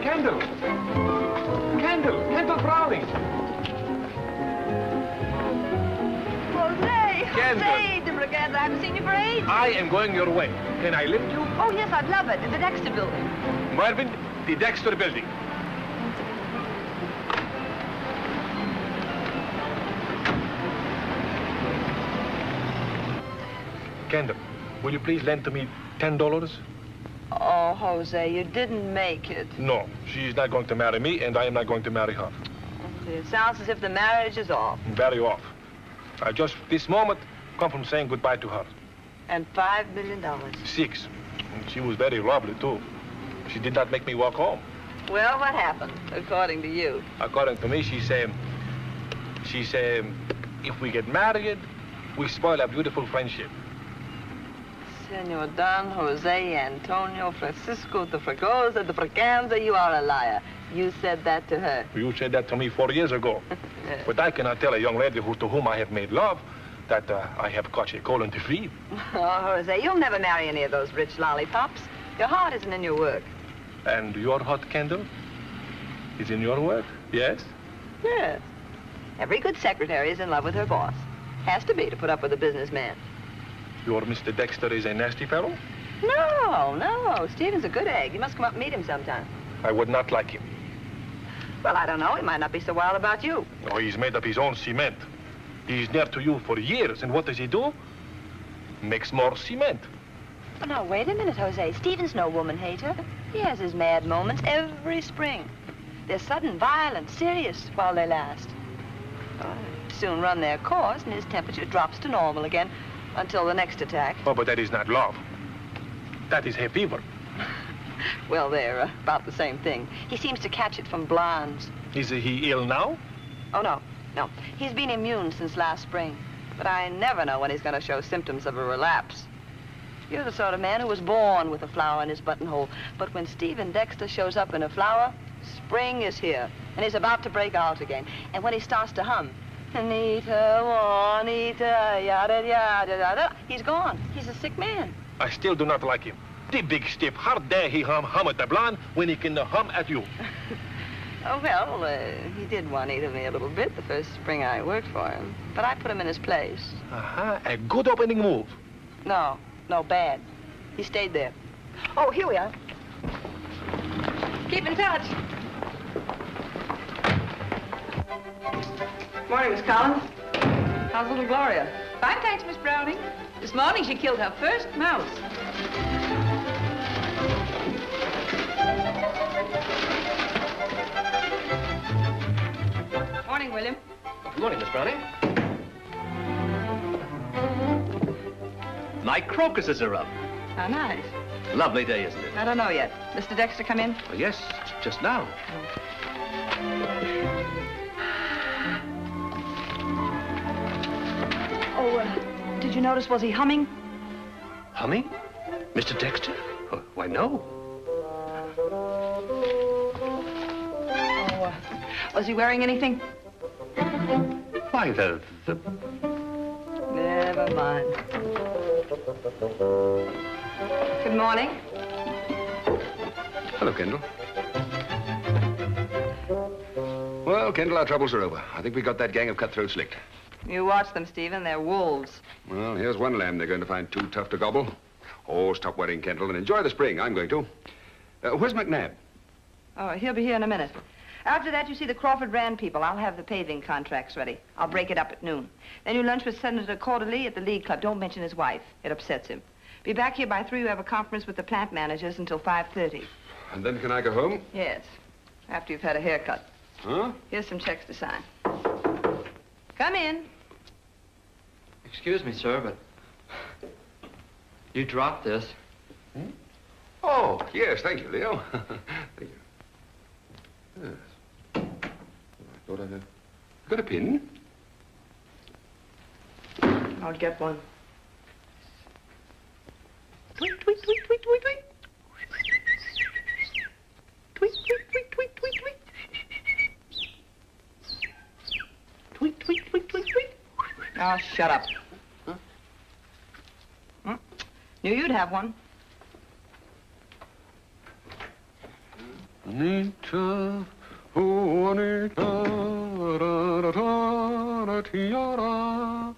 Kendall! Kendall! Kendall Browning! Jose, de Brigade, I haven't seen you for ages. I am going your way. Can I lift you? Oh, yes, I'd love it. In the Dexter building. Marvin, the Dexter building. Kendall, will you please lend to me $10? Oh, Jose, you didn't make it. No, she's not going to marry me, and I am not going to marry her. It sounds as if the marriage is off. Very off. I just, this moment, come from saying goodbye to her. And $5 million. 6. And she was very lovely, too. She did not make me walk home. Well, what happened, according to you? According to me, she said, if we get married, we spoil our beautiful friendship. Senor Don Jose Antonio Francisco de Fragosa de Fraganza, you are a liar. You said that to her. You said that to me 4 years ago. Yes. But I cannot tell a young lady to whom I have made love that I have caught a colon to feed. Oh, Jose, you'll never marry any of those rich lollipops. Your heart isn't in your work. And your heart, Kendall, is in your work, yes? Yes. Every good secretary is in love with her boss. Has to be to put up with a businessman. Your Mr. Dexter is a nasty fellow? No. Stephen's a good egg. You must come up and meet him sometime. I would not like him. Well, I don't know. He might not be so wild about you. Oh, he's made up his own cement. He's near to you for years, and what does he do? Makes more cement. Oh, now, wait a minute, Jose. Stephen's no woman hater. He has his mad moments every spring. They're sudden, violent, serious while they last. Soon run their course, and his temperature drops to normal again until the next attack. Oh, but that is not love. That is hay fever. Well, they're about the same thing. He seems to catch it from blondes. Is he ill now? Oh, no. He's been immune since last spring. But I never know when he's going to show symptoms of a relapse. You're the sort of man who was born with a flower in his buttonhole. But when Stephen Dexter shows up in a flower, spring is here. And he's about to break out again. And when he starts to hum, Anita, Juanita, yada, yada, yada, he's gone. He's a sick man. I still do not like him. The big stiff. How dare he hum at the blonde when he can hum at you? Oh, well, he did Juanita me a little bit the first spring I worked for him. But I put him in his place. A good opening move. No, bad. He stayed there. Oh, here we are. Keep in touch. Morning, Miss Collins. How's little Gloria? Fine, thanks, Miss Browning. This morning she killed her first mouse. Morning, William. Good morning, Miss Browning. My crocuses are up. How nice. Lovely day, isn't it? I don't know yet. Mr. Dexter come in? Oh, yes, just now. Oh, did you notice, was he humming? Humming? Mr. Dexter? Oh, why, no. Oh, was he wearing anything? Why, the... Never mind. Good morning. Hello, Kendall. Well, Kendall, our troubles are over. I think we got that gang of cutthroats licked. You watch them, Stephen. They're wolves. Well, here's one lamb they're going to find too tough to gobble. Oh, stop worrying, Kendall, and enjoy the spring. I'm going to. Where's McNabb? Oh, he'll be here in a minute. After that, you see the Crawford Rand people. I'll have the paving contracts ready. I'll break it up at noon. Then you lunch with Senator Cordeley at the League Club. Don't mention his wife. It upsets him. Be back here by 3. We have a conference with the plant managers until 5:30. And then can I go home? Yes, after you've had a haircut. Huh? Here's some checks to sign. Come in. Excuse me, sir, but you dropped this. Hmm? Oh, yes, thank you, Leo. Thank you. Yes. I thought I had... Got a pin? I'll get one. Tweet, tweet, tweet, tweet, tweet, tweet. Tweet, tweet, tweet, tweet, tweet, tweet. Tweet, tweet, tweet, tweet, tweet. Oh, shut up. Huh? Knew you'd have one. Anita, oh, Anita, da-da-da-da-da-tiara.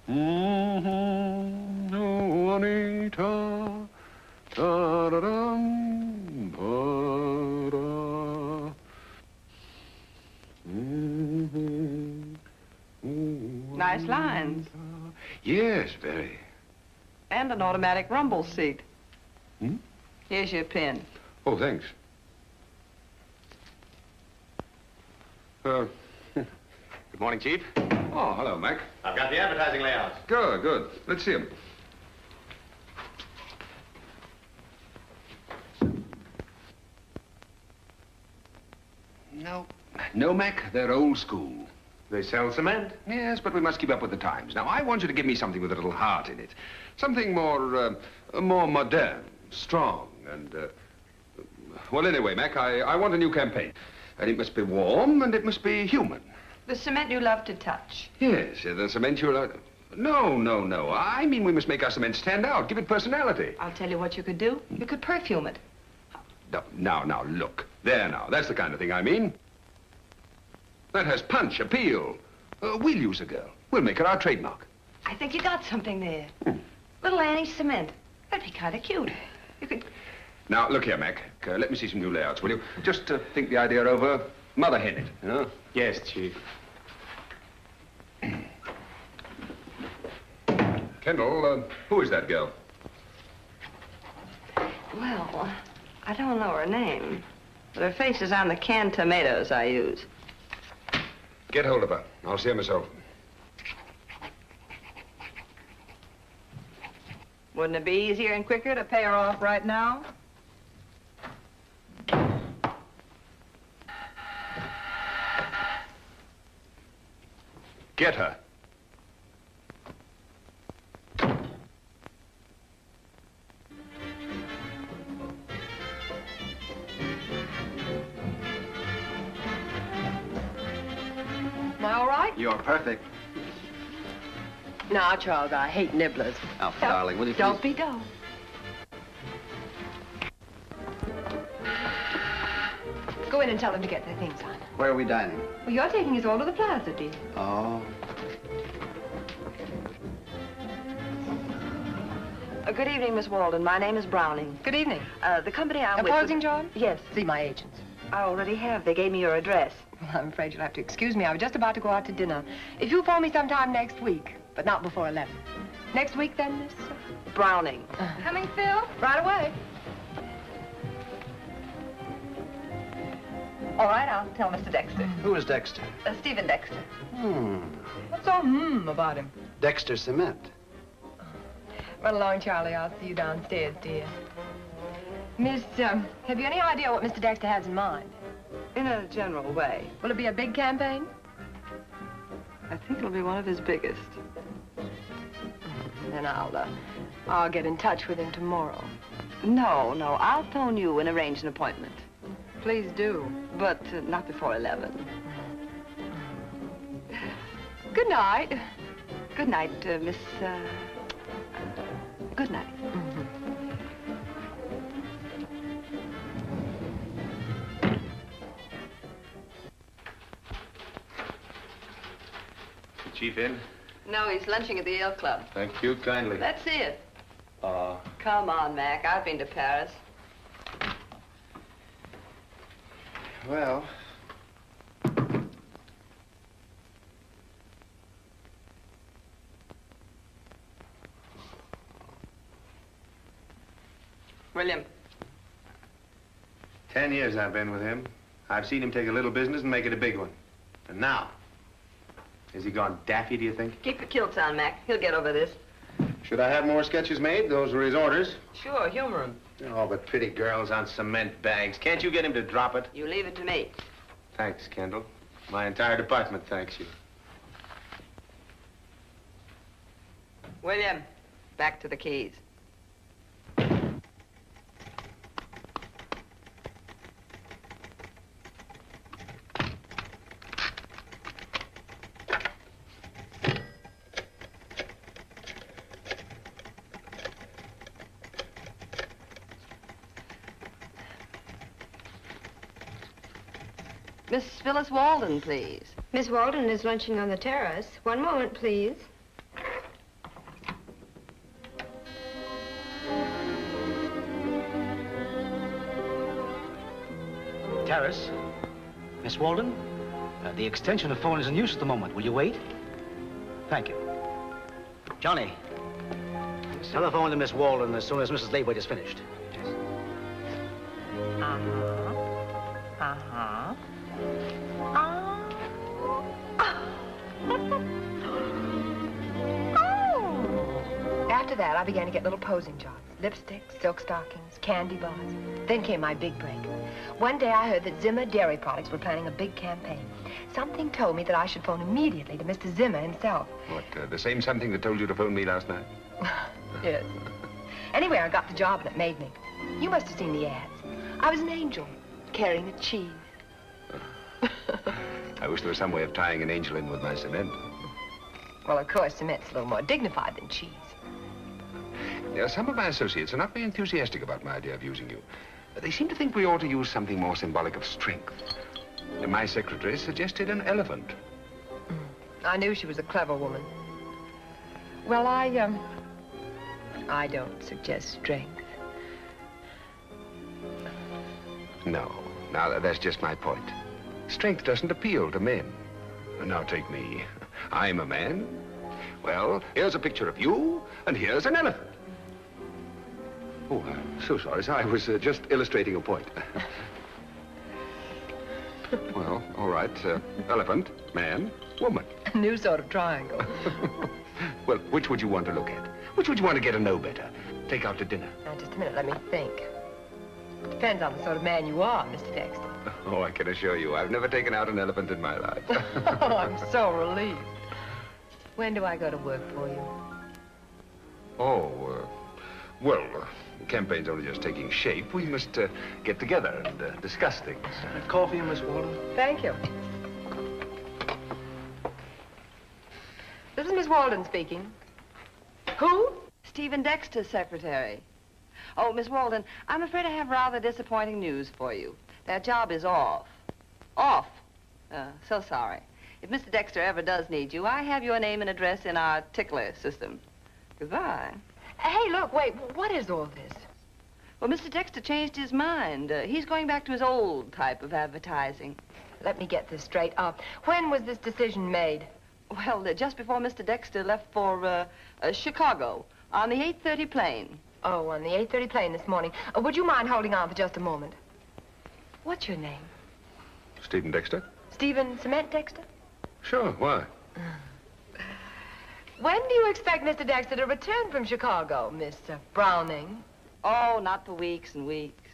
Oh, Anita, da-da-dum, ba-da. Nice lines. Yes, very. And an automatic rumble seat. Hmm? Here's your pin. Oh, thanks. Good morning, Chief. Oh, hello, Mac. I've got the advertising layouts. Good, good. Let's see them. No, Mac, they're old school. They sell cement. Yes, but we must keep up with the times. Now, I want you to give me something with a little heart in it. Something more modern, strong, and, well, anyway, Mac, I want a new campaign. And it must be warm, and it must be human. The cement you love to touch. Yes, the cement you're... No. I mean we must make our cement stand out, give it personality. I'll tell you what you could do. You could perfume it. Now, look. There now, that's the kind of thing I mean. That has punch, appeal. We'll use a girl. We'll make her our trademark. I think you got something there. Little Annie cement. That'd be kind of cute. You could... Now, look here, Mac. Let me see some new layouts, will you? Just think the idea over. Mother hen it, you know? Yes, Chief. Kendall, who is that girl? Well, I don't know her name, but her face is on the canned tomatoes I use. Get hold of her. I'll see her myself. Wouldn't it be easier and quicker to pay her off right now? Get her. Am I all right? You're perfect. No, Charles, I hate nibblers. Oh, darling, will you please? Don't be dull. Go in and tell them to get their things on. Where are we dining? Well, you're taking us all to the plaza, dear. Oh. Good evening, Miss Walden. My name is Browning. Good evening. The company I'm with... Opposing job? Yes. See my agents. I already have. They gave me your address. Well, I'm afraid you'll have to excuse me. I was just about to go out to dinner. If you'll phone me sometime next week, but not before 11. Next week, then, Miss... Browning. Coming, Phil? Right away. All right, I'll tell Mr. Dexter. Who is Dexter? Stephen Dexter. What's so about him? Dexter Cement. Run along, Charlie. I'll see you downstairs, dear. Miss, have you any idea what Mr. Dexter has in mind? In a general way. Will it be a big campaign? I think it'll be one of his biggest. Then I'll get in touch with him tomorrow. No, I'll phone you and arrange an appointment. Please do. But not before 11. Good night. Good night, Miss... good night. Chief in? No, he's lunching at the Ale Club. Thank you kindly. Let's see it. Come on, Mac. I've been to Paris. Well... William. 10 years I've been with him. I've seen him take a little business and make it a big one. And now, has he gone daffy, do you think? Keep your kilts on, Mac. He'll get over this. Should I have more sketches made? Those were his orders. Sure, humor him. Oh, but pretty girls on cement bags. Can't you get him to drop it? You leave it to me. Thanks, Kendall. My entire department thanks you. William, back to the keys. Miss Phyllis Walden, please. Miss Walden is lunching on the terrace. One moment, please. Terrace. Miss Walden, the extension of phone is in use at the moment. Will you wait? Thank you. Johnny, telephone to Miss Walden as soon as Mrs. Laywood is finished. After that, I began to get little posing jobs. Lipsticks, silk stockings, candy bars. Then came my big break. One day I heard that Zimmer Dairy Products were planning a big campaign. Something told me that I should phone immediately to Mr. Zimmer himself. What, the same something that told you to phone me last night? Yes. Anyway, I got the job and it made me. You must have seen the ads. I was an angel, carrying the cheese. I wish there was some way of tying an angel in with my cement. Well, of course, cement's a little more dignified than cheese. Yeah, some of my associates are not very enthusiastic about my idea of using you. They seem to think we ought to use something more symbolic of strength. And my secretary suggested an elephant. I knew she was a clever woman. Well, I don't suggest strength. No. Now, that's just my point. Strength doesn't appeal to men. Now, take me. I'm a man. Well, here's a picture of you, and here's an elephant. Oh, I'm so sorry, sir. I was just illustrating a point. Well, all right. Elephant, man, woman. A new sort of triangle. Well, which would you want to look at? Which would you want to get to know better? Take out to dinner. Now, just a minute, let me think. Depends on the sort of man you are, Mr. Dexter. Oh, I can assure you, I've never taken out an elephant in my life. Oh, I'm so relieved. When do I go to work for you? Oh, well, the campaign's only just taking shape. We must get together and discuss things. Coffee, Miss Walden? Thank you. This is Miss Walden speaking. Who? Stephen Dexter's secretary. Oh, Miss Walden, I'm afraid I have rather disappointing news for you. That job is off. Off. So sorry. If Mr. Dexter ever does need you, I have your name and address in our tickler system. Goodbye. Hey, look, wait, what is all this? Well, Mr. Dexter changed his mind. He's going back to his old type of advertising. Let me get this straight. When was this decision made? Well, just before Mr. Dexter left for Chicago on the 8:30 plane. Oh, on the 8:30 plane this morning. Would you mind holding on for just a moment? What's your name? Stephen Dexter? Stephen Cement Dexter? Sure, why? When do you expect Mr. Dexter to return from Chicago, Miss Browning? Oh, not for weeks and weeks.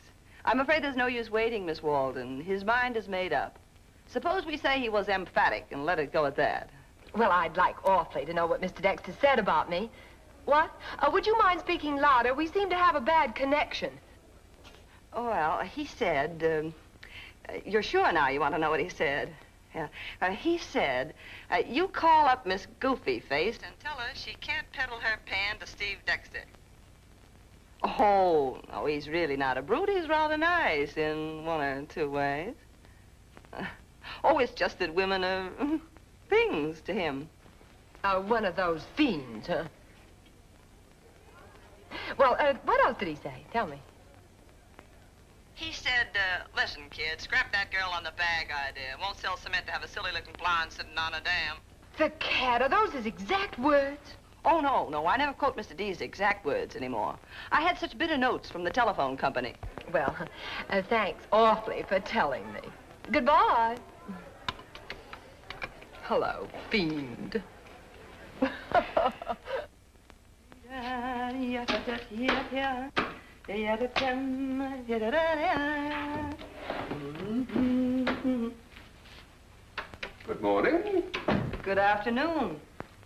I'm afraid there's no use waiting, Miss Walden. His mind is made up. Suppose we say he was emphatic and let it go at that. Well, I'd like awfully to know what Mr. Dexter said about me. What? Would you mind speaking louder? We seem to have a bad connection. Oh, well, he said, you're sure now you want to know what he said? Yeah. He said, you call up Miss Goofy-Faced and tell her she can't peddle her pan to Steve Dexter. Oh, no, he's really not a brute. He's rather nice in one or two ways. Oh, it's just that women are things to him. One of those fiends, huh? Well, what else did he say? Tell me. He said, listen, kid, scrap that girl on the bag idea. It won't sell cement to have a silly-looking blonde sitting on a dam. The cat, are those his exact words? Oh, no, I never quote Mr. D's exact words anymore. I had such bitter notes from the telephone company. Well, thanks awfully for telling me. Goodbye. Hello, fiend. Good morning. Good afternoon.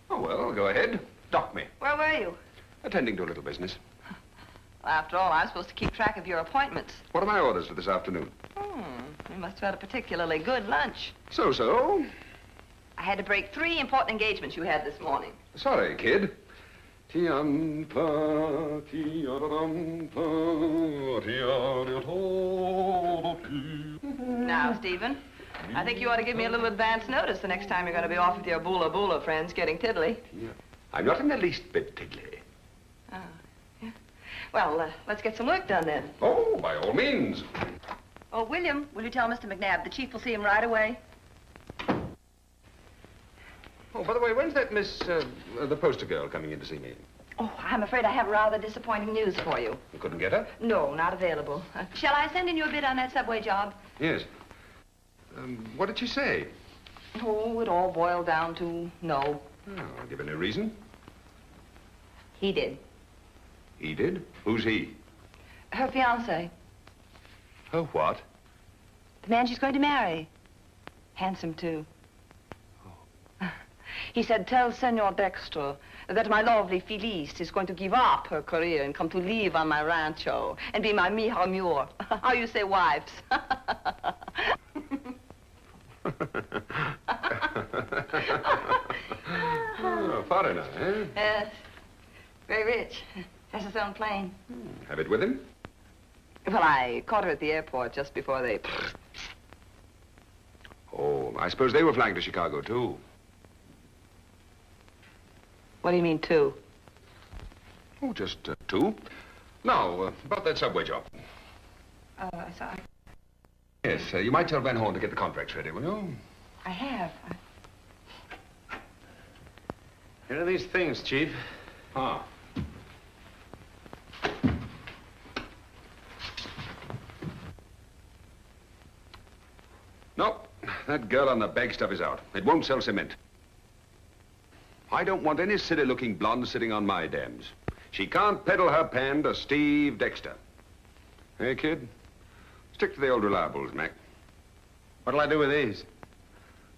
Oh, well, go ahead. Dock me. Where were you? Attending to a little business. Well, after all, I'm supposed to keep track of your appointments. What are my orders for this afternoon? You must have had a particularly good lunch. So-so. I had to break 3 important engagements you had this morning. Sorry, kid. Tiampa, tiarampa, tiariatopi. Now, Stephen, I think you ought to give me a little advance notice the next time you're going to be off with your boola friends getting tiddly. Yeah. I'm not in the least bit tiddly. Oh, yeah. Well, let's get some work done then. Oh, by all means. Oh, William, will you tell Mr. McNabb the chief will see him right away? Oh, by the way, when's that the poster girl coming in to see me? Oh, I'm afraid I have rather disappointing news for you. You couldn't get her? No, not available. Shall I send in your bid on that subway job? Yes. What did she say? Oh, it all boiled down to no. Oh, give any reason? He did. He did? Who's he? Her fiancé. Her what? The man she's going to marry. Handsome, too. Oh. He said, tell Senor Dexter that my lovely Felice is going to give up her career and come to live on my rancho and be my mija mure. How you say wives? Oh, foreigner, eh? Yes. Very rich. Has his own plane. Have it with him? Well, I caught her at the airport just before they... Oh, I suppose they were flying to Chicago, too. What do you mean, two? Oh, just two. Now, about that subway job. Oh, sorry. Yes, you might tell Van Horn to get the contracts ready, will you? I have. Here are these things, Chief. Ah. No, that girl on the bag stuff is out. It won't sell cement. I don't want any silly-looking blonde sitting on my dams. She can't peddle her pan to Steve Dexter. Hey, kid? Stick to the old reliables, Mac. What'll I do with these?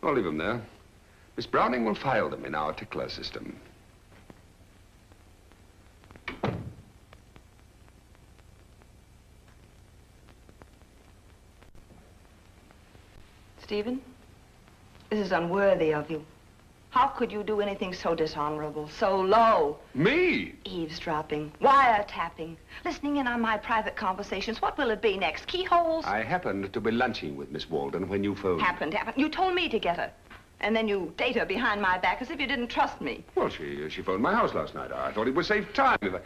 I'll leave them there. Miss Browning will file them in our tickler system. Stephen, this is unworthy of you. How could you do anything so dishonorable, so low? Me? Eavesdropping, wiretapping, listening in on my private conversations. What will it be next? Keyholes? I happened to be lunching with Miss Walden when you phoned. Happened. You told me to get her. And then you date her behind my back as if you didn't trust me. Well, she phoned my house last night. I thought it would save time.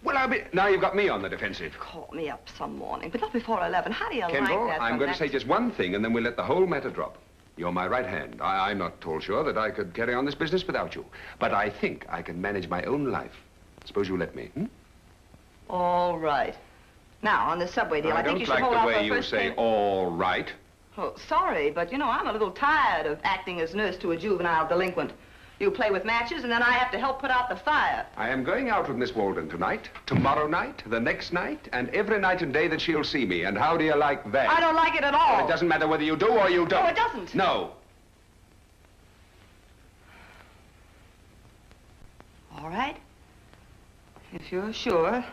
Well, now you've got me on the defensive. Call me up some morning, but not before 11. How do you Kendall, like that? I'm going to say just one thing, and then we'll let the whole matter drop. You're my right hand. I'm not at all sure that I could carry on this business without you. But I think I can manage my own life. Suppose you let me, All right. Now, on the subway deal, I think you should hold out off the way you first say, pay- all right. Oh, sorry, but, you know, I'm a little tired of acting as nurse to a juvenile delinquent. You play with matches, and then I have to help put out the fire. I am going out with Miss Walden tonight, tomorrow night, the next night, and every night and day that she'll see me. And how do you like that? I don't like it at all. Well, it doesn't matter whether you do or you don't. No, it doesn't. No. All right. If you're sure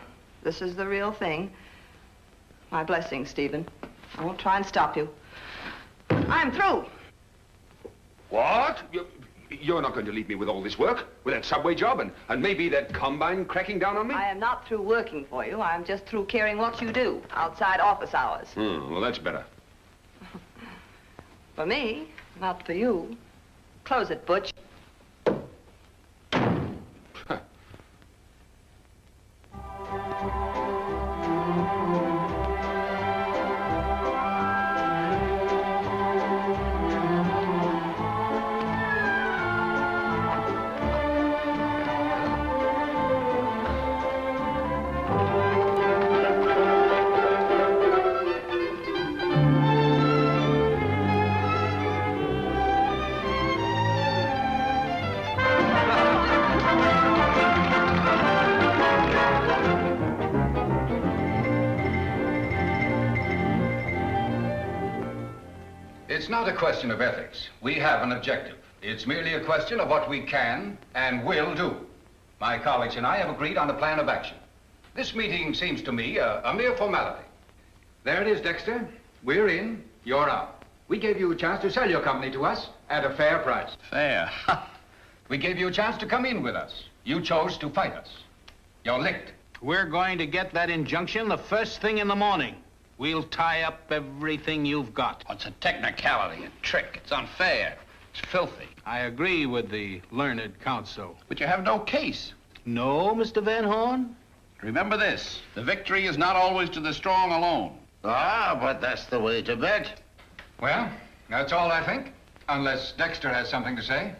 this is the real thing, my blessing, Stephen. I won't try and stop you. I'm through. What? You're not going to leave me with all this work? With that subway job and maybe that combine cracking down on me? I am not through working for you. I'm just through caring what you do outside office hours. Well, that's better. For me, not for you. Close it, Butch. It's not a question of ethics. We have an objective. It's merely a question of what we can and will do. My colleagues and I have agreed on a plan of action. This meeting seems to me a mere formality. There it is, Dexter. We're in, you're out. We gave you a chance to sell your company to us at a fair price. Fair? We gave you a chance to come in with us. You chose to fight us. You're licked. We're going to get that injunction the first thing in the morning. We'll tie up everything you've got. It's a technicality, a trick. It's unfair. It's filthy. I agree with the learned counsel. But you have no case. No, Mr. Van Horn? Remember this, the victory is not always to the strong alone. Ah, but that's the way to bet. Well, that's all I think, unless Dexter has something to say.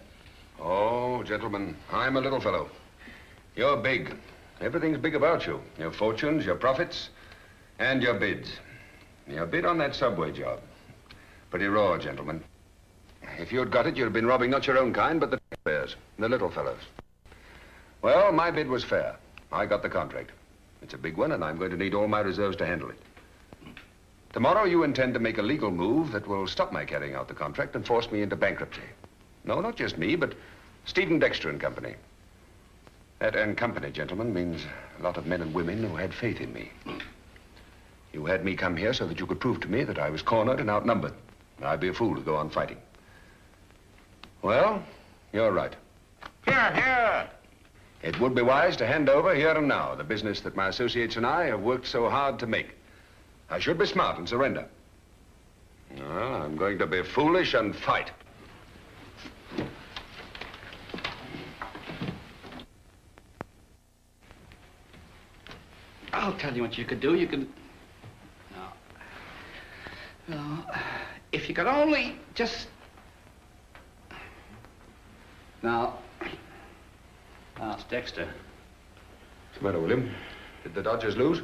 Oh, gentlemen, I'm a little fellow. You're big. Everything's big about you. Your fortunes, your profits, and your bids. Your bid on that subway job. Pretty raw, gentlemen. If you'd got it, you'd have been robbing not your own kind, but the taxpayers, the little fellows. Well, my bid was fair. I got the contract. It's a big one, and I'm going to need all my reserves to handle it. Tomorrow, you intend to make a legal move that will stop my carrying out the contract and force me into bankruptcy. No, not just me, but Stephen Dexter and Company. That and Company, gentlemen, means a lot of men and women who had faith in me. You had me come here so that you could prove to me that I was cornered and outnumbered. I'd be a fool to go on fighting. Well, you're right. Here, here. It would be wise to hand over here and now the business that my associates and I have worked so hard to make. I should be smart and surrender. Well, I'm going to be foolish and fight. I'll tell you what you could do. You could... No, if you could only just... Now, it's Dexter. What's the matter, William? Did the Dodgers lose?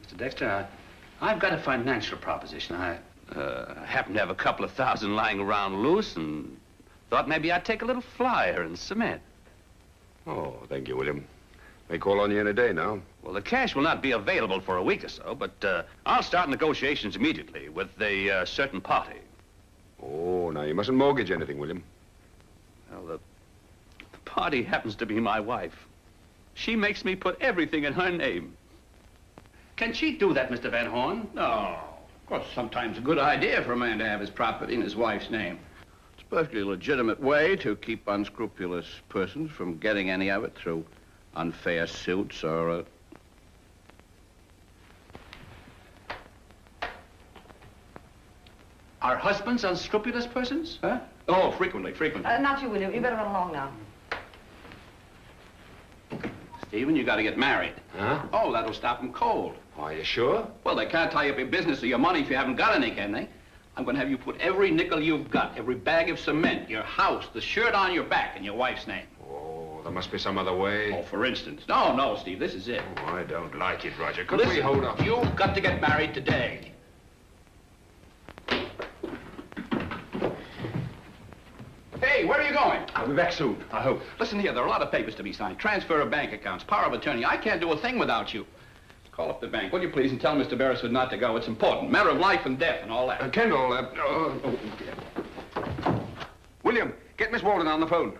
Mr. Dexter, I've got a financial proposition. I happen to have a couple of thousand lying around loose and thought maybe I'd take a little flyer and cement. Oh, thank you, William. May call on you in a day now. Well, the cash will not be available for a week or so, but I'll start negotiations immediately with a certain party. Oh, now you mustn't mortgage anything, William. Well, the party happens to be my wife. She makes me put everything in her name. Can she do that, Mr. Van Horn? No. Of course, sometimes a good idea for a man to have his property in his wife's name. It's a perfectly legitimate way to keep unscrupulous persons from getting any of it through unfair suits or... Are husbands unscrupulous persons? Huh? Oh, frequently. Not you, William. You better run along now. Stephen, you got to get married. Huh? Oh, that'll stop them cold. Are you sure? Well, they can't tie up your business or your money if you haven't got any, can they? I'm going to have you put every nickel you've got, every bag of cement, your house, the shirt on your back in your wife's name. Oh, there must be some other way. Oh, for instance. No, Steve, this is it. Oh, I don't like it, Roger. Could Listen, we hold up? You've got to get married today. Hey, where are you going? I'll be back soon, I hope. Listen here, there are a lot of papers to be signed. Transfer of bank accounts, power of attorney. I can't do a thing without you. Call up the bank, will you please, and tell Mr. Beresford not to go. It's important. Matter of life and death and all that. Kendall, William, get Miss Walden on the phone.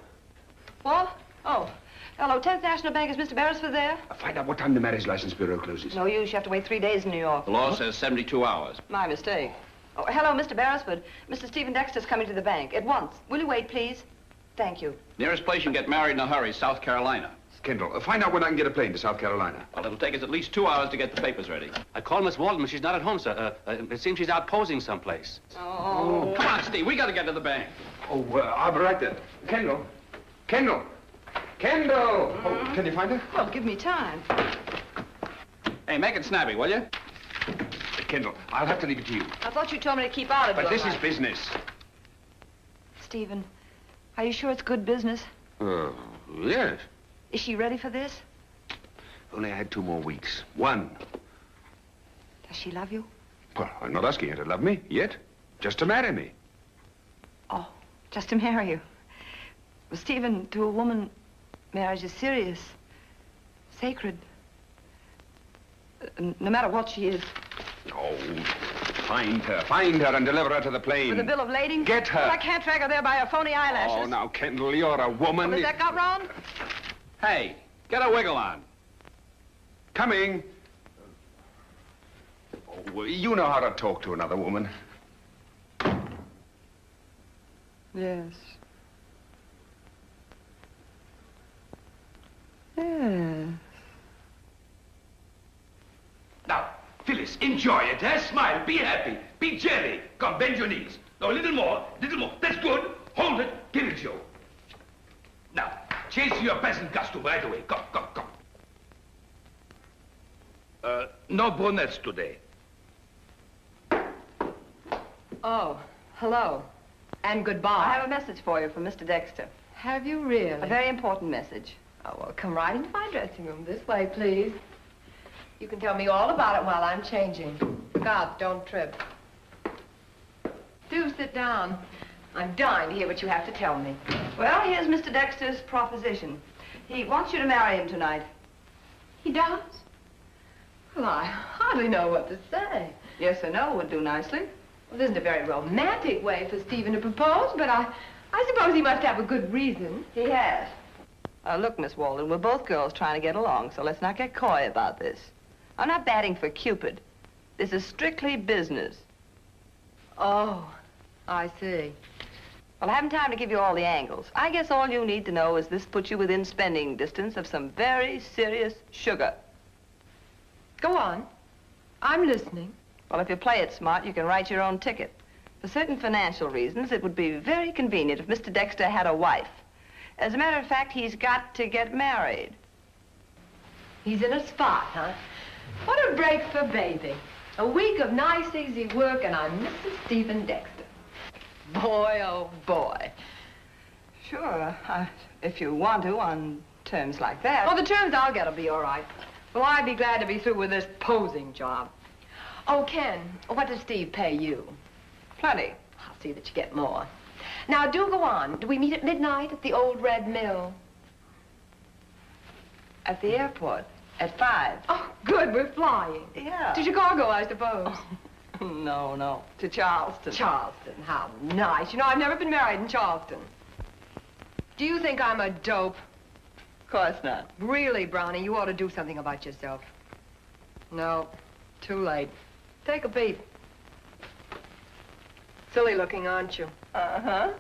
What? Oh. Hello, 10th National Bank. Is Mr. Beresford there? Find out what time the Marriage License Bureau closes. No use. You have to wait 3 days in New York. The law says 72 hours. My mistake. Oh, hello, Mr. Beresford. Mr. Stephen Dexter's coming to the bank at once. Will you wait, please? Thank you. Nearest place you can get married in a hurry, South Carolina. Kendall, find out when I can get a plane to South Carolina. Well, it'll take us at least 2 hours to get the papers ready. I called Miss Walden, but she's not at home, sir. It seems she's out posing someplace. Oh. Come on, Steve. We got to get to the bank. Oh, I'll be right there. Kendall! Kendall! Oh, can you find her? Well, give me time. Hey, make it snappy, will you? Kendall, I'll have to leave it to you. I thought you told me to keep out of it. But this is business. Stephen, are you sure it's good business? Yes. Is she ready for this? Only I had 2 more weeks. 1. Does she love you? Well, I'm not asking her to love me yet. Just to marry me. Oh, just to marry you. Well, Stephen, to a woman, marriage is serious, sacred. No matter what she is. Oh, find her and deliver her to the plane. With a bill of lading? Get her. Well, I can't track her there by her phony eyelashes. Oh, now, Kendall, you're a woman. Well, is that got round? Hey, get a wiggle on. Coming. Oh, you know how to talk to another woman. Yes. Yes. Now, fill Phyllis, enjoy it, eh? Smile, be happy, be jelly. Come, bend your knees. No, a little more, little more. That's good. Hold it. Give it to you. Now, change to your peasant costume right away. Come, come, come. No brunettes today. Oh, hello. And goodbye. I have a message for you from Mr. Dexter. Have you really? A very important message. Oh, well, come right into my dressing room. This way, please. You can tell me all about it while I'm changing. Look out, don't trip. Do sit down. I'm dying to hear what you have to tell me. Well, here's Mr. Dexter's proposition. He wants you to marry him tonight. He does? Well, I hardly know what to say. Yes or no would do nicely. Well, this isn't a very romantic way for Stephen to propose, but I suppose he must have a good reason. He has. Look, Miss Walden, we're both girls trying to get along, so let's not get coy about this. I'm not batting for Cupid. This is strictly business. Oh, I see. Well, I haven't time to give you all the angles. I guess all you need to know is this puts you within spending distance of some very serious sugar. Go on. I'm listening. Well, if you play it smart, you can write your own ticket. For certain financial reasons, it would be very convenient if Mr. Dexter had a wife. As a matter of fact, he's got to get married. He's in a spot, huh? What a break for bathing. A week of nice, easy work, and I'm Mrs. Stephen Dexter. Boy, oh, boy. Sure, if you want to, on terms like that. Well, the terms I'll get will be all right. Well, I'd be glad to be through with this posing job. Oh, Ken, what does Steve pay you? Plenty. I'll see that you get more. Now, do go on. Do we meet at midnight at the Old Red Mill? At the airport, at 5. Oh, good, we're flying. Yeah. To Chicago, I suppose. Oh, no, to Charleston. Charleston, how nice. You know, I've never been married in Charleston. Do you think I'm a dope? Of course not. Really, Brownie, you ought to do something about yourself. No, too late. Take a peep. Silly looking, aren't you? Uh-huh.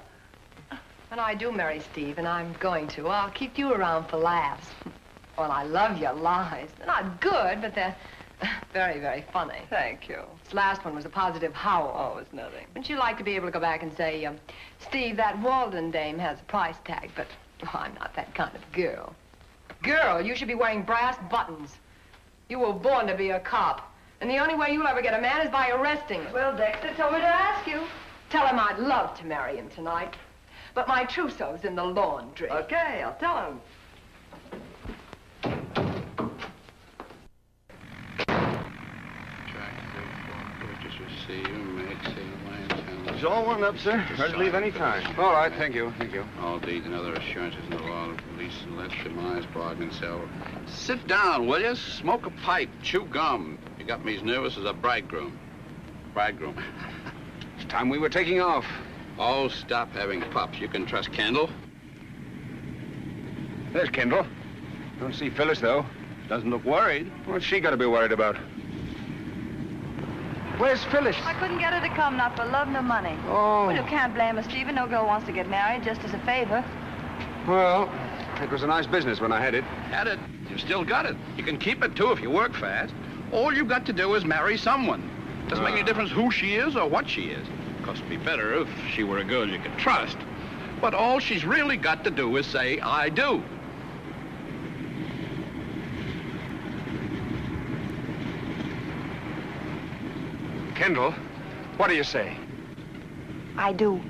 When I do marry Steve, and I'm going to, I'll keep you around for laughs. Well, I love your lies. They're not good, but they're very, very funny. Thank you. This last one was a positive howl. Oh, it's nothing. Wouldn't you like to be able to go back and say, Steve, that Walden dame has a price tag, but I'm not that kind of girl. Girl, you should be wearing brass buttons. You were born to be a cop. And the only way you'll ever get a man is by arresting him. Well, Dexter told me to ask you. Tell him I'd love to marry him tonight. But my trousseau's in the laundry. Okay, I'll tell him. It's all one up, sir. Ready to leave any time. All right, thank you, thank you. All deeds and other assurances in the law of release and let demise, bargain, sell. Sit down, will you? Smoke a pipe, chew gum. You got me as nervous as a bridegroom. Bridegroom. It's time we were taking off. Oh, stop having pups. You can trust Kendall. There's Kendall. Don't see Phyllis, though. Doesn't look worried. What's she got to be worried about? Where's Phyllis? I couldn't get her to come, not for love nor money. Oh. Well, you can't blame her, Stephen. No girl wants to get married just as a favor. Well, it was a nice business when I had it. Had it. You still got it. You can keep it, too, if you work fast. All you got to do is marry someone. Doesn't make any difference who she is or what she is. Of course, it'd be better if she were a girl you could trust. But all she's really got to do is say, I do. Kendall, what do you say? I do.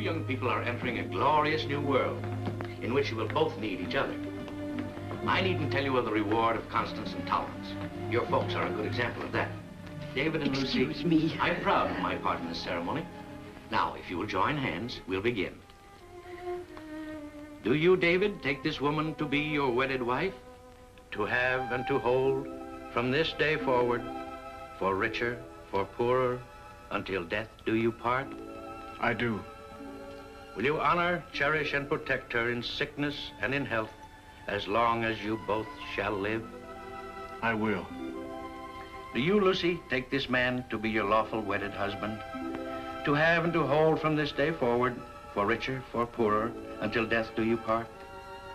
young people are entering a glorious new world in which you will both need each other. I needn't tell you of the reward of constance and tolerance. Your folks are a good example of that. David and Lucy. Excuse me. I'm proud of my part in this ceremony. Now, if you will join hands, we'll begin. Do you, David, take this woman to be your wedded wife, to have and to hold from this day forward, for richer, for poorer, until death do you part? I do. Will you honor, cherish, and protect her in sickness and in health, as long as you both shall live? I will. Do you, Lucy, take this man to be your lawful wedded husband, to have and to hold from this day forward, for richer, for poorer, until death do you part?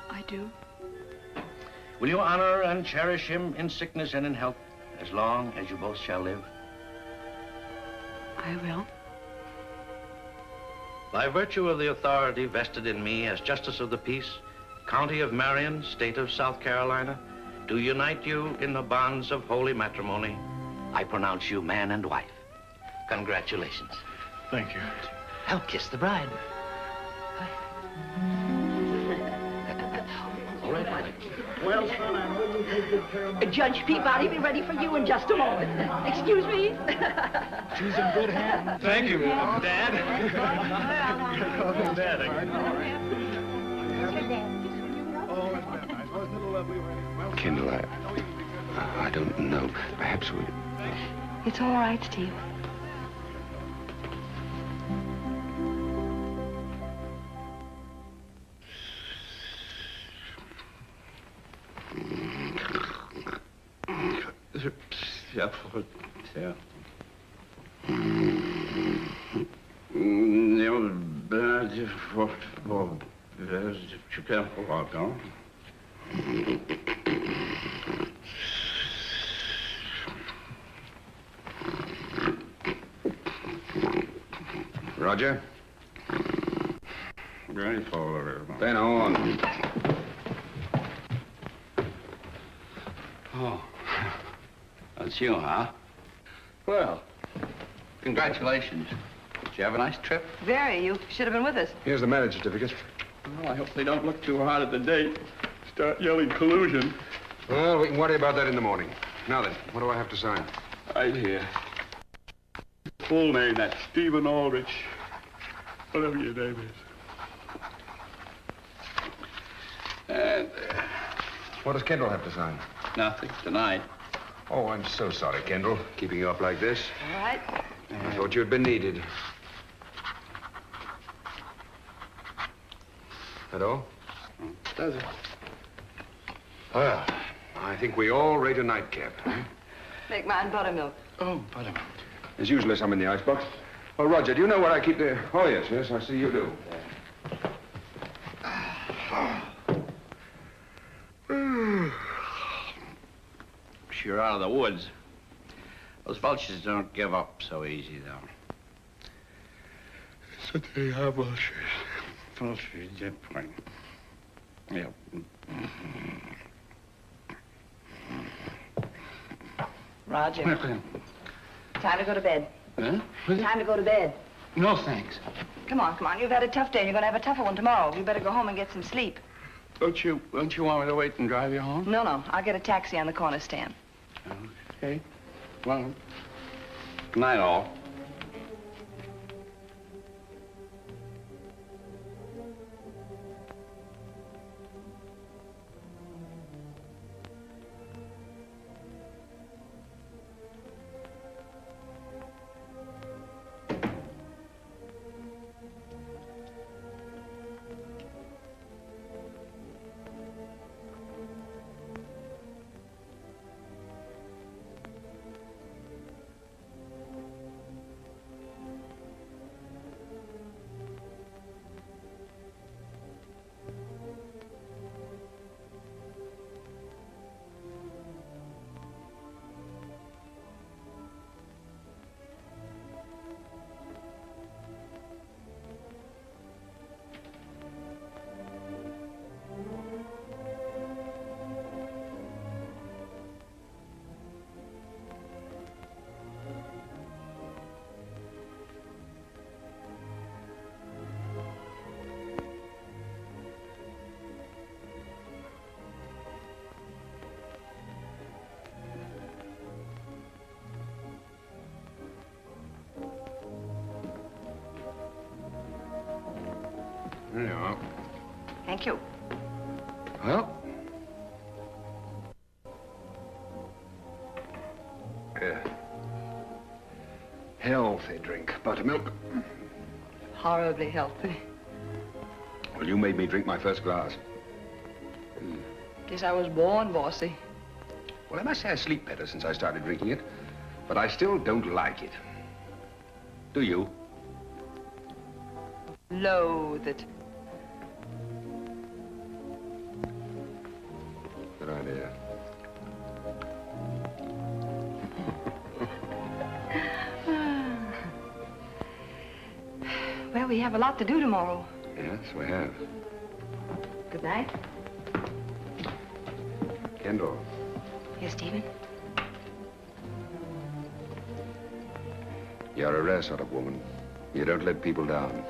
I do. Will you honor and cherish him in sickness and in health, as long as you both shall live? I will. By virtue of the authority vested in me as Justice of the Peace, County of Marion, State of South Carolina, to unite you in the bonds of holy matrimony, I pronounce you man and wife. Congratulations. Thank you. I'll kiss the bride. All right, Mike. Well, son, I know you take good care of my... Judge Peabody, be ready for you in just a moment. Excuse me? She's in good hands. Thank you, Dad. Dad. Oh, isn't that nice? Wasn't it a lovely wedding? Well, Kendall, I don't know. Perhaps we... It's all right, Steve. Roger? Ready for Van Horn. Oh, that's you, huh? Well, congratulations. Did you have a nice trip? Very. You should have been with us. Here's the marriage certificate. Well, I hope they don't look too hard at the date. Start yelling collusion. Well, we can worry about that in the morning. Now then, what do I have to sign? Right here. Full name, that's Stephen Aldrich. Whatever your name is. And What does Kendall have to sign? nothing tonight. Oh, I'm so sorry, Kendall. Keeping you up like this. All right. I thought you'd been needed. That all? Does it? Well, I think we all rate a nightcap. Make mine buttermilk. Oh, buttermilk. There's usually some in the icebox. Oh, Roger, do you know where I keep the... Oh, yes, I see you do. You're out of the woods. Those vultures don't give up so easy, though. So they are vultures. Vultures, different. Yep. Roger. Time to go to bed. Huh? Time to go to bed. No, thanks. Come on, come on. You've had a tough day, and you're going to have a tougher one tomorrow. You better go home and get some sleep. Don't you want me to wait and drive you home? No, no. I'll get a taxi on the corner stand. Okay. Well, good night, all. Well. Thank you. Well. Healthy drink. Buttermilk. Horribly healthy. Well, you made me drink my first glass. Guess I was born bossy. Well, I must say I sleep better since I started drinking it. But I still don't like it. Do you? Loathe it. Good idea. Well, we have a lot to do tomorrow. Yes, we have. Good night. Kendall. Yes, Stephen? You're a rare sort of woman. You don't let people down.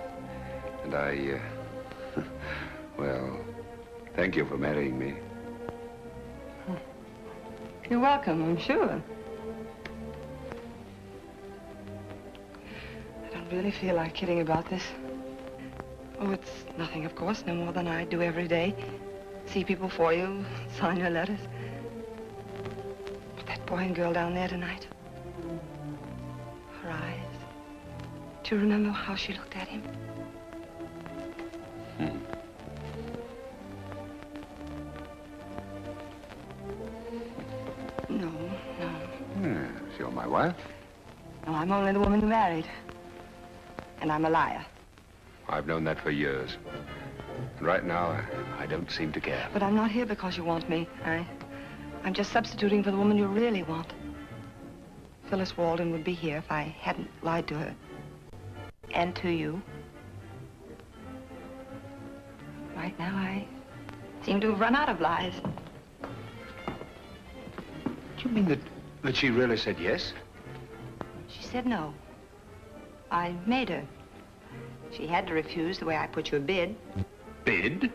And I, well, thank you for marrying me. You're welcome, I'm sure. I don't really feel like kidding about this. Oh, it's nothing, of course, no more than I do every day. See people for you, sign your letters. But that boy and girl down there tonight. Her eyes. Do you remember how she looked at him? No. Yes, you're my wife. No, I'm only the woman you married. And I'm a liar. I've known that for years. And right now, I don't seem to care. But I'm not here because you want me. I'm just substituting for the woman you really want. Phyllis Walden would be here if I hadn't lied to her. And to you. Right now, I seem to have run out of lies. Do you mean that she really said yes? She said no. I made her. She had to refuse the way I put you a bid. Bid?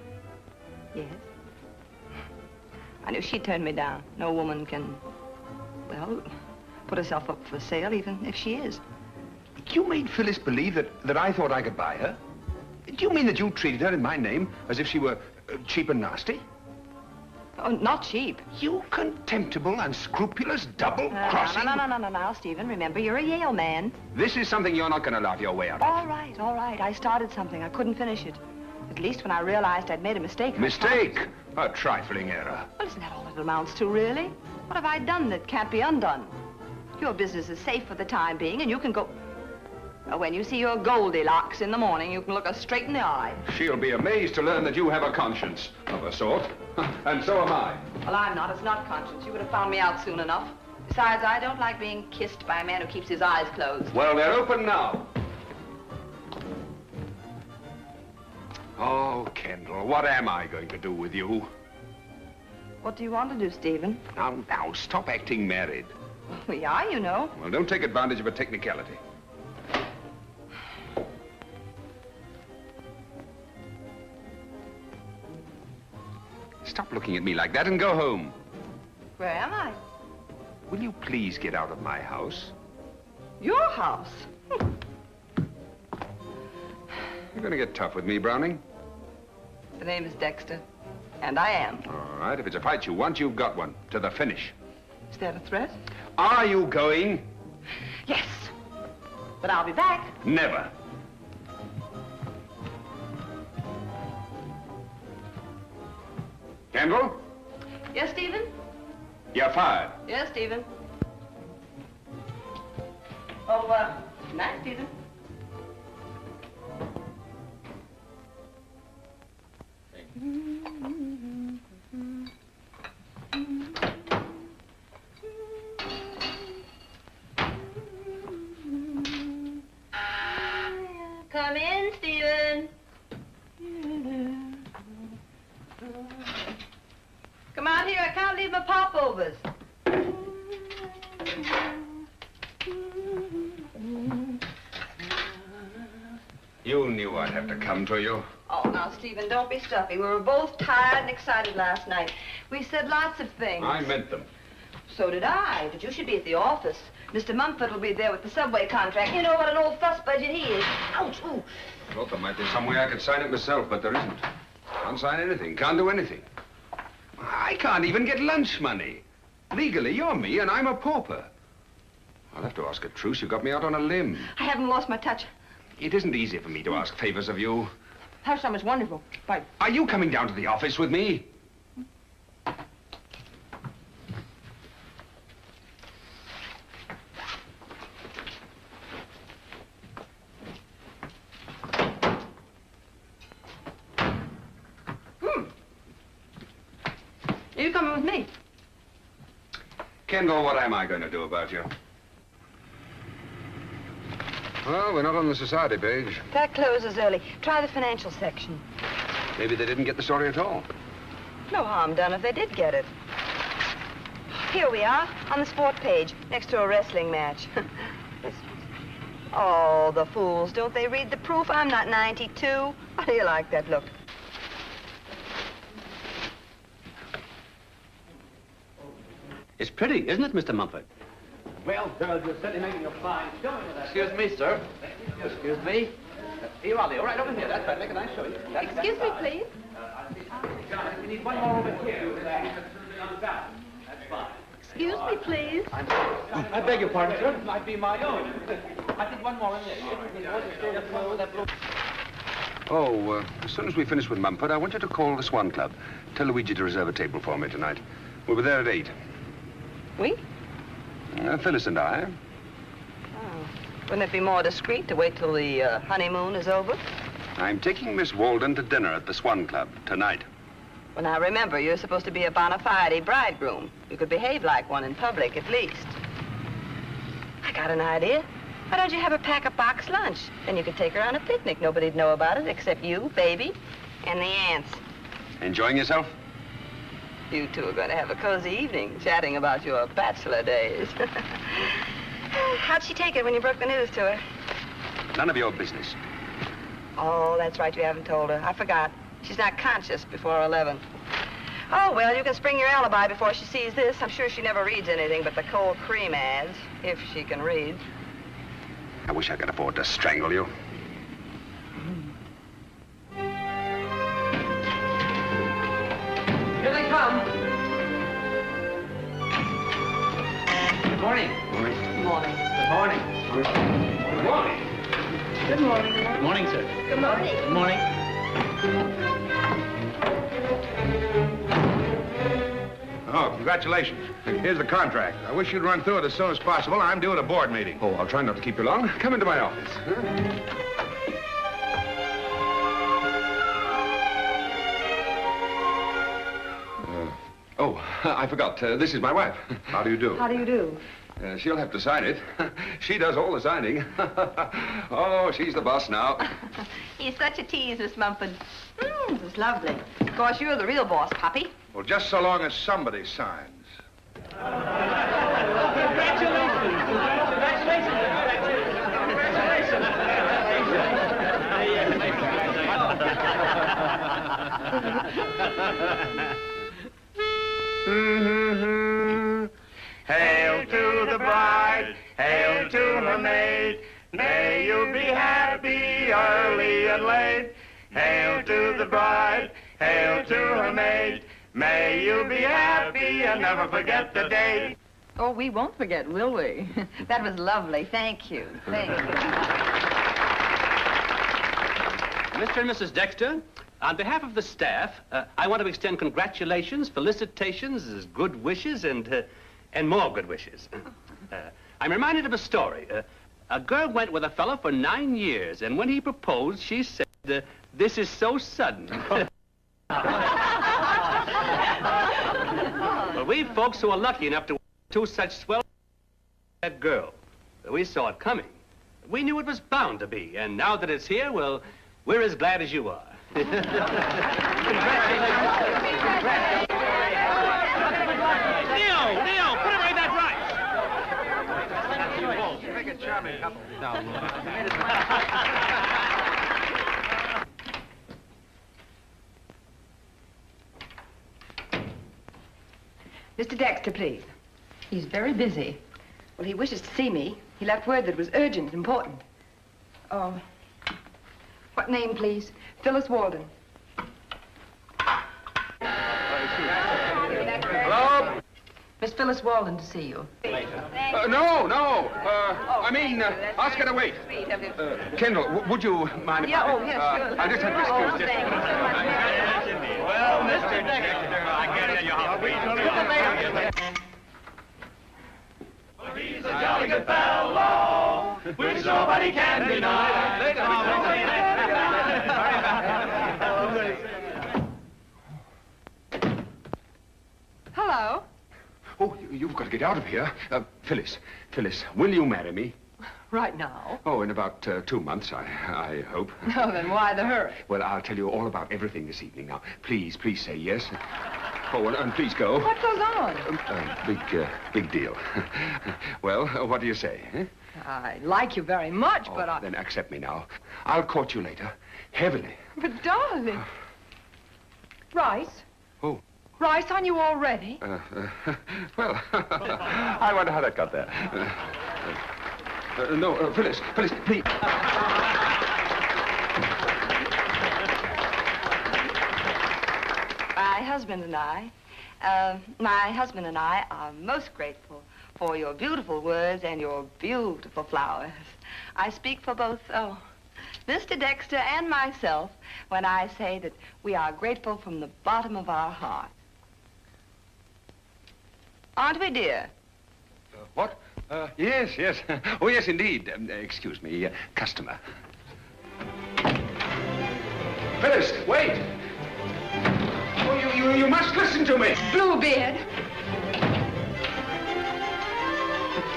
Yes. I knew she'd turn me down. No woman can, well, put herself up for sale, even if she is. You made Phyllis believe that I thought I could buy her? Do you mean that you treated her in my name as if she were cheap and nasty? Oh, not cheap. You contemptible, unscrupulous, double-crossing... No, Stephen. Remember, you're a Yale man. This is something you're not going to laugh your way out of. All right. I started something. I couldn't finish it. At least when I realized I'd made a mistake. Mistake? A trifling error. Well, isn't that all it amounts to, really? What have I done that can't be undone? Your business is safe for the time being, and you can go... When you see your Goldilocks in the morning, you can look her straight in the eye. She'll be amazed to learn that you have a conscience, of a sort. And so am I. Well, I'm not. It's not conscience. You would have found me out soon enough. Besides, I don't like being kissed by a man who keeps his eyes closed. Well, they're open now. Oh, Kendall, what am I going to do with you? What do you want to do, Stephen? Now, stop acting married. We are, you know. Well, don't take advantage of a technicality. Stop looking at me like that and go home. Where am I? Will you please get out of my house? Your house? You're going to get tough with me, Browning? The name is Dexter, and I am. All right, if it's a fight you want, you've got one. To the finish. Is that a threat? Are you going? Yes. But I'll be back. Never. Kendall? Yes, Stephen? You're fired. Yes, Stephen. Oh, good night, Stephen. Come in, Stephen. Come out here. I can't leave my popovers. You knew I'd have to come to you. Oh, now, Stephen, don't be stuffy. We were both tired and excited last night. We said lots of things. I meant them. So did I, but you should be at the office. Mr. Mumford will be there with the subway contract. You know what an old fuss budget he is. Ouch, ooh. I thought there might be some way I could sign it myself, but there isn't. Can't sign anything, can't do anything. I can't even get lunch money. Legally, you're me and I'm a pauper. I'll have to ask a truce. You got me out on a limb. I haven't lost my touch. It isn't easy for me to ask favors of you. Have some, it's wonderful. Bye. Are you coming down to the office with me? Are you coming with me? Kendall, what am I going to do about you? Well, we're not on the society page. That closes early. Try the financial section. Maybe they didn't get the story at all. No harm done if they did get it. Here we are, on the sport page, next to a wrestling match. Oh, the fools. Don't they read the proof? I'm not 92. How do you like that look? It's pretty, isn't it, Mr. Mumford? Well, girls, you're certainly making a fine showing of that. Excuse me, sir. Excuse me. Here you are, Leo. Right over here. That's right. Make a nice show. Excuse me, please. John, we need one more over here. That's fine. Excuse me, please. I beg your pardon, sir. It might be my own. I think one more in there. Oh, as soon as we finish with Mumford, I want you to call the Swan Club. Tell Luigi to reserve a table for me tonight. We'll be there at 8. We? Phyllis and I. Oh. Wouldn't it be more discreet to wait till the honeymoon is over? I'm taking Miss Walden to dinner at the Swan Club tonight. Well, now, remember, you're supposed to be a bona fide bridegroom. You could behave like one in public, at least. I got an idea. Why don't you have her pack a box lunch? Then you could take her on a picnic. Nobody'd know about it except you, baby, and the aunts. Enjoying yourself? You two are going to have a cozy evening, chatting about your bachelor days. How'd she take it when you broke the news to her? None of your business. Oh, that's right, you haven't told her. I forgot. She's not conscious before 11. Oh, well, you can spring your alibi before she sees this. I'm sure she never reads anything but the cold cream ads, if she can read. I wish I could afford to strangle you. Here they come. Good morning. Good morning. Good morning. Good morning. Good morning. Good morning, sir. Good morning. Good morning. Oh, congratulations. Here's the contract. I wish you'd run through it as soon as possible. I'm due at a board meeting. Oh, I'll try not to keep you long. Come into my office. Oh, I forgot. This is my wife. How do you do? How do you do? She'll have to sign it. She does all the signing. Oh, she's the boss now. He's such a tease, Miss Mumford. This is lovely. Of course, you're the real boss, Poppy. Well, just so long as somebody signs. Hail to the bride, hail to her maid. May you be happy early and late. Hail to the bride, hail to her maid. May you be happy and never forget the day. Oh, we won't forget, will we? That was lovely. Thank you. Thank you. Mr. and Mrs. Dexter, on behalf of the staff, I want to extend congratulations, felicitations, good wishes, and more good wishes. I'm reminded of a story. A girl went with a fellow for 9 years, and when he proposed, she said, "This is so sudden." Well, we folks who are lucky enough to two such swell that girl, we saw it coming. We knew it was bound to be, and now that it's here, well, we're as glad as you are. Congratulations. Leo, put away that rice. Make a charming couple. Mr. Dexter, please. He's very busy. Well, he wishes to see me. He left word that it was urgent and important. Oh. What name, please? Phyllis Walden. Hello? Miss Phyllis Walden to see you. No. I mean, ask her to wait. Kendall, would you mind if Yeah, I... oh, yes, sure. I just have to excuse this. Well, Mr. Dexter, I can't tell you how he's a jolly good fellow, which nobody can deny. Hello. Oh, you've got to get out of here. Phyllis, will you marry me? Right now? Oh, in about 2 months, I hope. Oh, then why the hurry? Well, I'll tell you all about everything this evening. Now, please say yes. Oh, and please go. What goes on? Big deal. Well, what do you say? Eh? I like you very much, but I... Then accept me now. I'll court you later. Heavily. But, darling... Rice? Oh. Rice on you already? Well, I wonder how that got there. No, Phyllis, please. My husband and I are most grateful for your beautiful words and your beautiful flowers. I speak for both, Mr. Dexter and myself when I say that we are grateful from the bottom of our heart. Aren't we, dear? What? Yes. Oh, yes, indeed. Excuse me, customer. Phyllis, wait! Oh, you must listen to me. Bluebeard.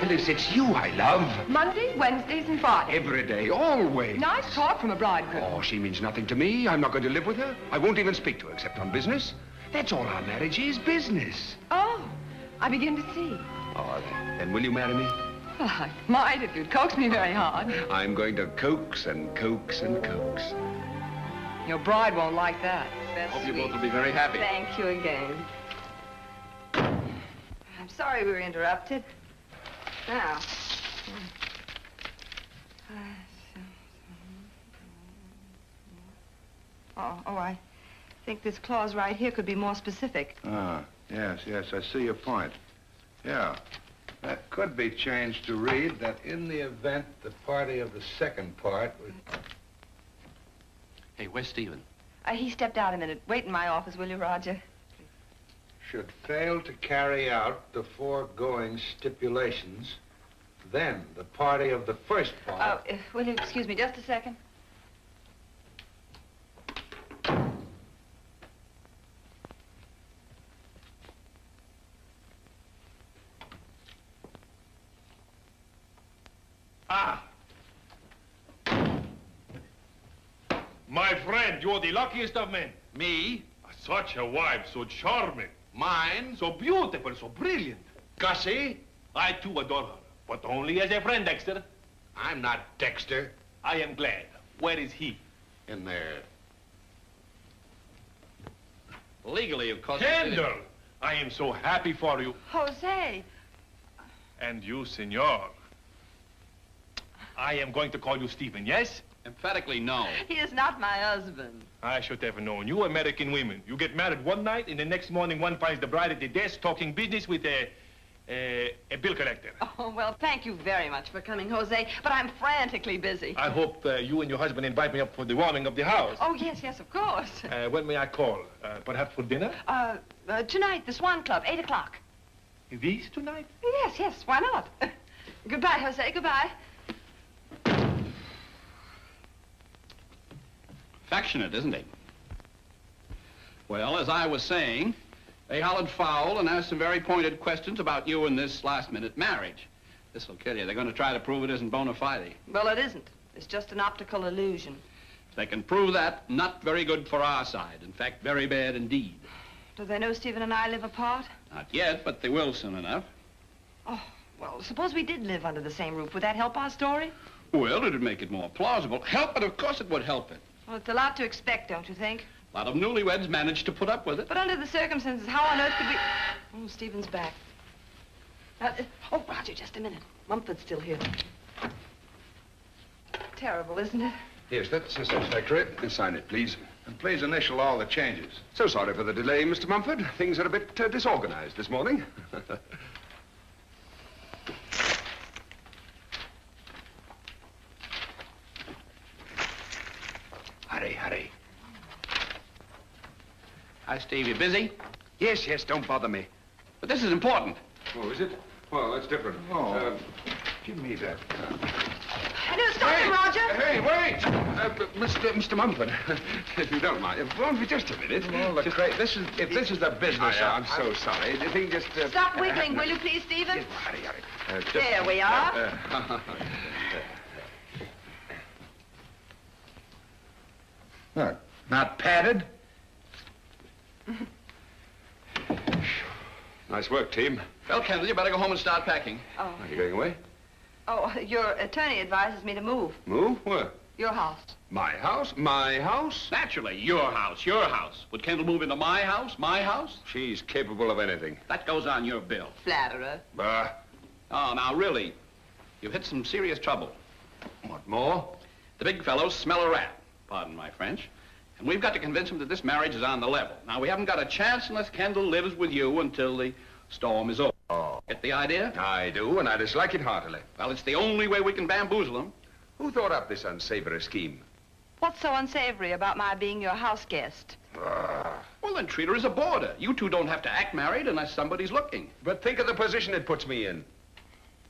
Phyllis, it's you I love. Mondays, Wednesdays, and Fridays. Every day, always. Nice talk from a bridegroom. Oh, she means nothing to me. I'm not going to live with her. I won't even speak to her except on business. That's all our marriage is, business. Oh, I begin to see. Oh, then will you marry me? Well, I might if you'd coax me very hard. I'm going to coax and coax and coax. Your bride won't like that. That's Hope you sweet. both will be very happy. Thank you again. I'm sorry we were interrupted. Now. I think this clause right here could be more specific. Yes, I see your point. Yeah. That could be changed to read that in the event the party of the second part would... Hey, where's Stephen? He stepped out a minute. Wait in my office, will you, Roger? should fail to carry out the foregoing stipulations, then the party of the first part... Will you excuse me just a second? My friend, you're the luckiest of men. Me? Such a wife, so charming. Mine? So beautiful, so brilliant. Gussie? I too adore her, but only as a friend, Dexter. I'm not Dexter. I am glad. Where is he? In there. Legally, of course. Kendall! I am so happy for you. Jose! And you, senor. I am going to call you Stephen, yes? Emphatically no. He is not my husband. I should have known. You American women. You get married one night, and the next morning one finds the bride at the desk talking business with a bill collector. Oh, well, thank you very much for coming, Jose, but I'm frantically busy. I hope you and your husband invite me up for the warming of the house. Oh, yes, yes, of course. When may I call? Perhaps for dinner? Tonight, the Swan Club, 8 o'clock. These tonight? Yes, yes, why not? Goodbye, Jose, goodbye. Affectionate, isn't he? Well, as I was saying, they hollered foul and asked some very pointed questions about you and this last-minute marriage. This'll kill you. They're going to try to prove it isn't bona fide. Well, it isn't. It's just an optical illusion. If they can prove that, not very good for our side. In fact, very bad indeed. Do they know Stephen and I live apart? Not yet, but they will soon enough. Oh, well, suppose we did live under the same roof. Would that help our story? Well, it'd make it more plausible. Help it? Of course it would help it. Well, it's a lot to expect, don't you think? A lot of newlyweds manage to put up with it. But under the circumstances, how on earth could we... Oh, Stephen's back. Oh, Roger, just a minute. Mumford's still here. Terrible, isn't it? Yes, that's satisfactory. Sign it, please. And please initial all the changes. So sorry for the delay, Mr. Mumford. Things are a bit disorganized this morning. Hurry. Hi, Steve. You busy? Yes, don't bother me. But this is important. Oh, is it? Well, that's different. Oh. Give me that. No, stop him, Roger! Hey, wait! Mr. Mumford, if you don't mind, won't be just a minute. Well, if this is the business, I'm so sorry. The thing just... Stop wiggling, will you please, Stephen? Hurry. There we are. What, not padded? Nice work, team. Well, Kendall, you better go home and start packing. Oh. Are you going away? Oh, your attorney advises me to move. Move? Where? Your house. My house? My house? Naturally, your house. Would Kendall move into my house? My house? She's capable of anything. That goes on your bill. Flatterer. Bah. Oh, now, really, you've hit some serious trouble. What more? The big fellows smell a rat. Pardon my French. And we've got to convince him that this marriage is on the level. Now, we haven't got a chance unless Kendall lives with you until the storm is over. Oh. Get the idea? I do, and I dislike it heartily. Well, it's the only way we can bamboozle him. Who thought up this unsavory scheme? What's so unsavory about my being your house guest? Well, then treat her as a boarder. You two don't have to act married unless somebody's looking. But think of the position it puts me in.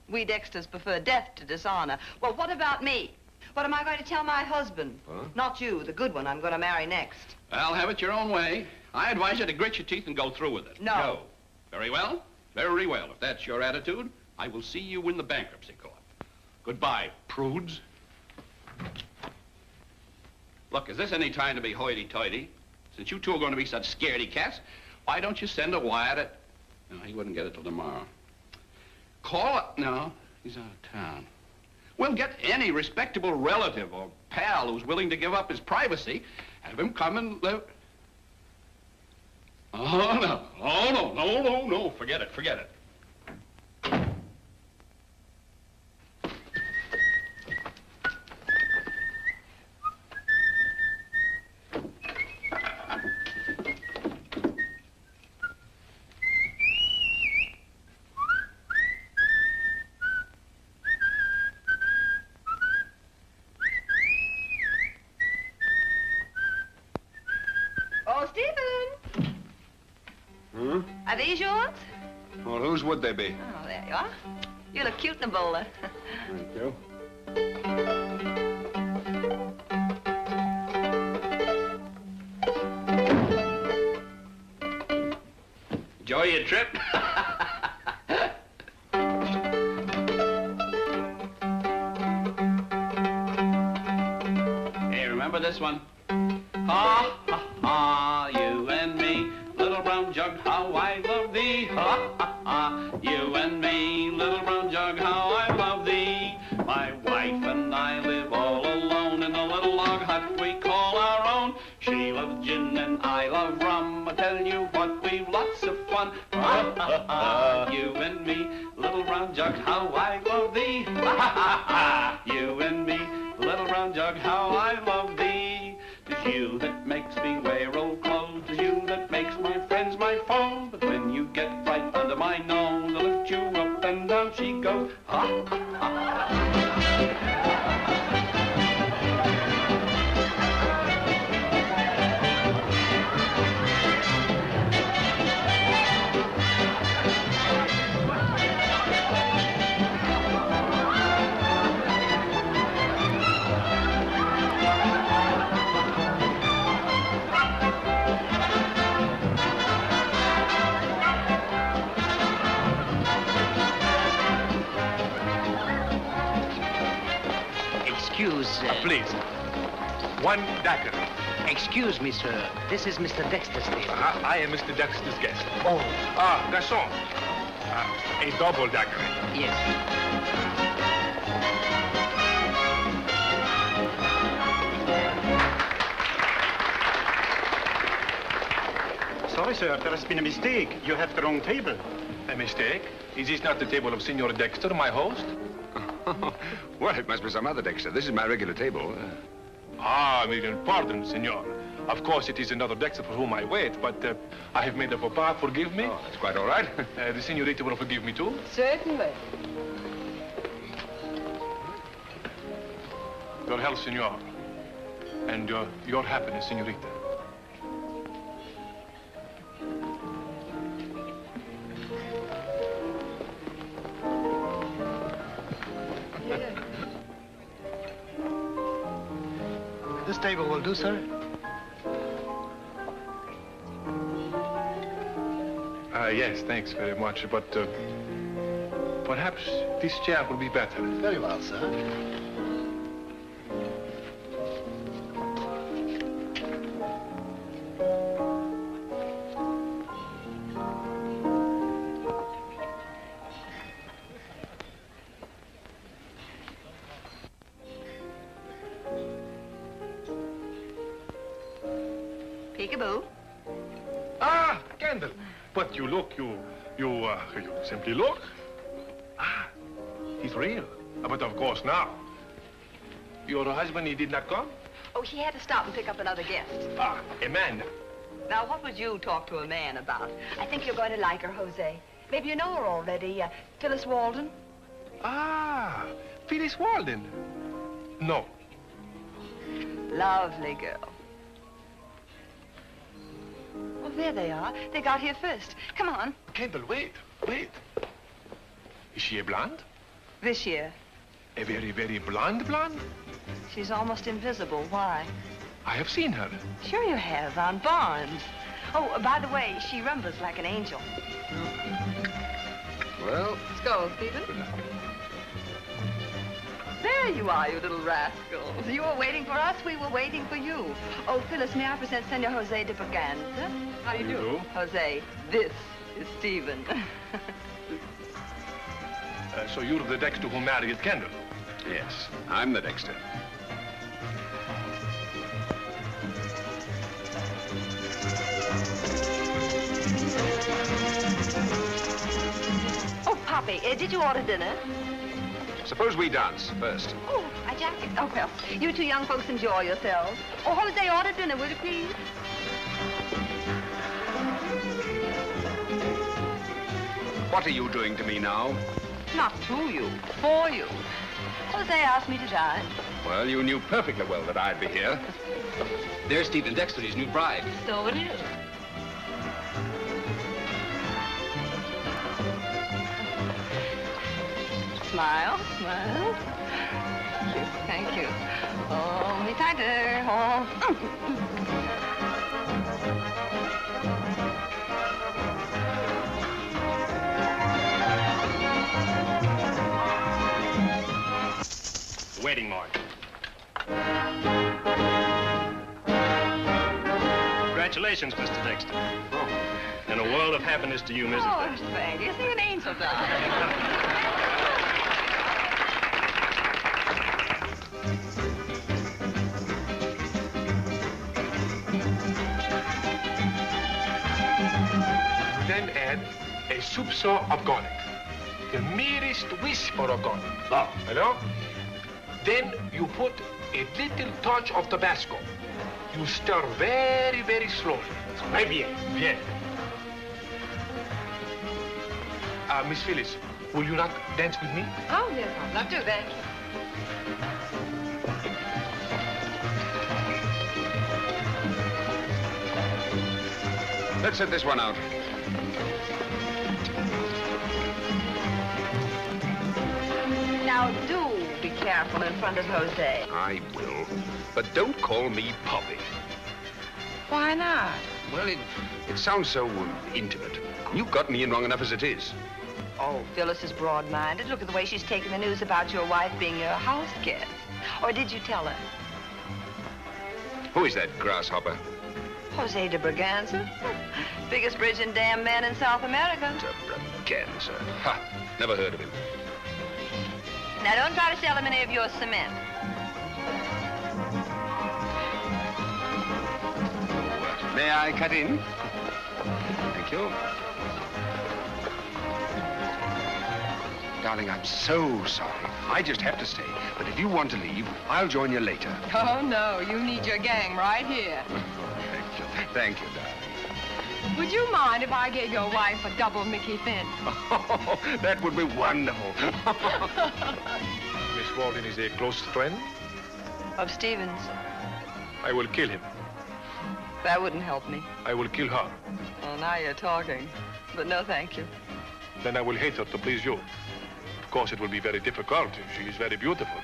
We Dexters prefer death to dishonor. Well, what about me? What am I going to tell my husband? Huh? Not you, the good one I'm going to marry next. Well, have it your own way. I advise you to grit your teeth and go through with it. No. Very well. Very well. If that's your attitude, I will see you in the bankruptcy court. Goodbye, prudes. Look, is this any time to be hoity-toity? Since you two are going to be such scaredy cats, why don't you send a wire to... No, he wouldn't get it till tomorrow. Call up... No, he's out of town. Well, get any respectable relative or pal who's willing to give up his privacy. Have him come and live... Oh, no. Oh, no. Forget it. Oh, Stephen! Hmm? Are these yours? Well, whose would they be? Oh, there you are. You look cute in a bowler. Thank you. Enjoy your trip. Hey, remember this one? Ha, ha, ha, you and me, little brown jug, how I love thee. Ha, ha, ha, you and me, little brown jug, how I love thee. My wife and I live all alone in a little log hut we call our own. She loves gin and I love rum. I tell you what, we've lots of fun. Ha, ha, ha, you and me, little brown jug, how I love thee. Ha, ha, ha, you and me, little brown jug, how I love thee. 'Tis you that makes me wear old clothes. 'Tis you that makes my friends my foes. But when you get right under my nose, I lift you up and down she goes. Ha, ha, ha. Please. One daiquiri. Excuse me, sir. This is Mr. Dexter's table. I am Mr. Dexter's guest. Oh. Garçon. A double daiquiri. Yes. sorry, sir. There has been a mistake. You have the wrong table. A mistake? Is this not the table of Senor Dexter, my host? Well, it must be some other Dexter. This is my regular table. Ah, a million pardons, senor. Of course, it is another Dexter for whom I wait, but I have made a faux pas. Forgive me. Oh, that's quite all right. The senorita will forgive me, too. Certainly. Your health, senor. And your happiness, senorita. This table will do, sir. Yes, thanks very much, but perhaps this chair will be better. Very well, sir. Peekaboo. Ah, Kendall. But you look, you simply look. Ah, he's real. But of course now. Your husband, he did not come? Oh, he had to stop and pick up another guest. Ah, Amanda. Now, what would you talk to a man about? I think you're going to like her, Jose. Maybe you know her already. Phyllis Walden. Ah, Phyllis Walden. No. Lovely girl. Oh, there they are. They got here first. Come on. Kendall, wait. Is she a blonde? This year. A very, very blonde? She's almost invisible. Why? I have seen her. Sure you have, on Barnes. Oh, by the way, she rumbles like an angel. Well... Let's go, Stephen. There you are, you little rascals. You were waiting for us, we were waiting for you. Oh, Phyllis, may I present Senor Jose de Braganza? How do you do? Jose, this is Stephen. So you're the Dexter who married Kendall? Yes, I'm the Dexter. Oh, Poppy, did you order dinner? Suppose we dance first. Oh, my jacket. Oh, well, you two young folks enjoy yourselves. Oh, Jose, order dinner, will you please? What are you doing to me now? Not to you, for you. Jose asked me to dine. Well, you knew perfectly well that I'd be here. There's Stephen Dexter, his new bride. So it is. Smile, smile. Thank you. Hold me tighter. Wedding march. Congratulations, Mr. Dexter. Oh. And a world of happiness to you, Mrs. Dexter. Oh, thank you. See an angel, darling. Then add a soupçon of garlic. The merest whisper of garlic. Oh, hello? Then you put a little touch of Tabasco. You stir very, very slowly. Très bien. Bien. Miss Phyllis, will you not dance with me? Oh, yes, I'd love to, thank you. Let's set this one out. Now, do be careful in front of Jose. I will. But don't call me Poppy. Why not? Well, it sounds so intimate. You've got me in wrong enough as it is. Oh, Phyllis is broad-minded. Look at the way she's taken the news about your wife being your house guest. Or did you tell her? Who is that grasshopper? Jose de Braganza. Biggest bridge and dam man in South America. De Braganza. Ha! Never heard of him. Now, don't try to sell him any of your cement. May I cut in? Thank you. Darling, I'm so sorry. I just have to stay. But if you want to leave, I'll join you later. Oh, no. You need your gang right here. Thank you. Thank you, darling. Would you mind if I gave your wife a double Mickey Finn? Oh, that would be wonderful. Miss Walden is a close friend? Of Stephen's. I will kill him. That wouldn't help me. I will kill her. Oh, now you're talking. But no, thank you. Then I will hate her to please you. Of course, it will be very difficult. She is very beautiful.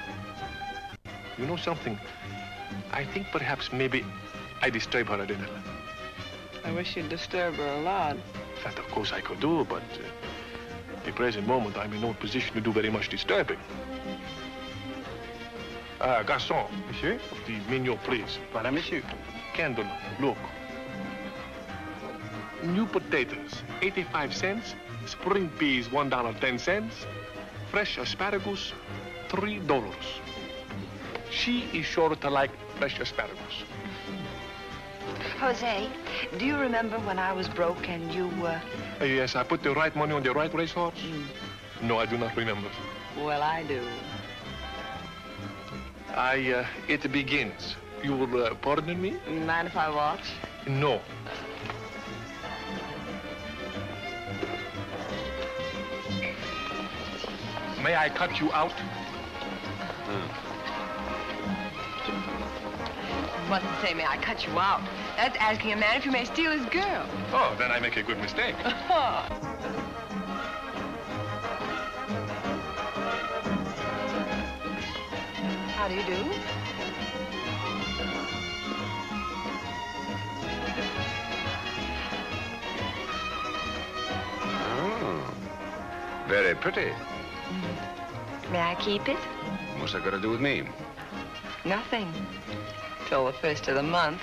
You know something? I think perhaps maybe I disturb her a little. I wish you'd disturb her a lot. That, of course, I could do, but at the present moment, I'm in no position to do very much disturbing. Garçon. Monsieur? The menu, please. Voilà, monsieur. Candle, look. New potatoes, 85 cents. Spring peas, $1.10. Fresh asparagus, $3. She is sure to like fresh asparagus. Jose, do you remember when I was broke and you, Yes, I put the right money on the right racehorse? No, I do not remember. Well, I do. It begins. You will pardon me? Mind if I watch? No. May I cut you out? Mustn't say, may I cut you out. That's asking a man if you may steal his girl. Oh, then I make a good mistake. How do you do? Oh, very pretty. May I keep it? What's that got to do with me? Nothing. Till the first of the month.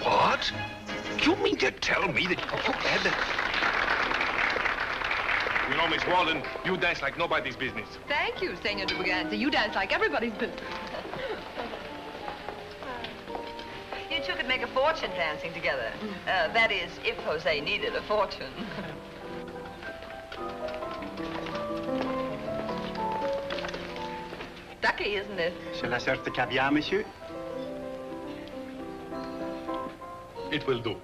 What? You mean to tell me that you had the... You know, Miss Walden, you dance like nobody's business. Thank you, Senor de Braganza. You dance like everybody's business. You two could make a fortune dancing together. That is, if Jose needed a fortune. Ducky, isn't it? Shall I serve the caviar, monsieur? It will do.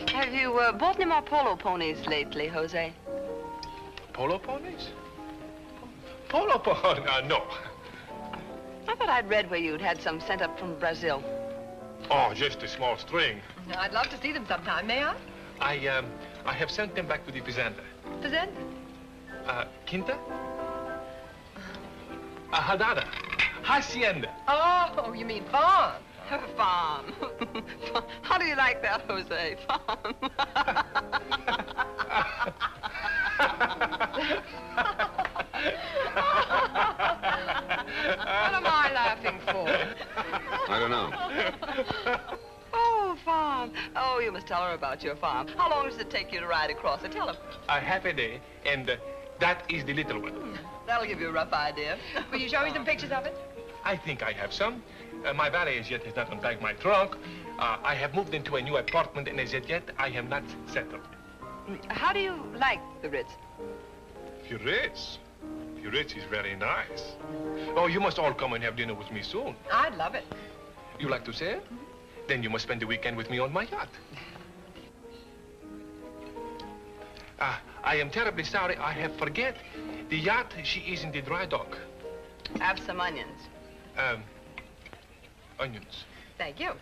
Have you bought any more polo ponies lately, Jose? Polo ponies? Polo ponies? No. I thought I'd read where you'd had some sent up from Brazil. Oh, just a small string. I'd love to see them sometime, may I? I have sent them back to the fazenda. Fazenda? Quinta? Hadada. Hacienda. Oh, you mean farm. Farm. How do you like that, Jose? Farm. What am I laughing for? I don't know. Oh, farm. Oh, you must tell her about your farm. How long does it take you to ride across it? Tell her. A half a day, and that is the little one. That'll give you a rough idea. Will you show me some pictures of it? I think I have some. My valet as yet has not unpacked my trunk. I have moved into a new apartment, and as yet I have not settled. How do you like the Ritz? Ritz? Ritz is very nice. Oh, you must all come and have dinner with me soon. I'd love it. You like to sail? Then you must spend the weekend with me on my yacht. I am terribly sorry. I have forget. The yacht, she is in the dry dock. Have some onions. Onions. Thank you.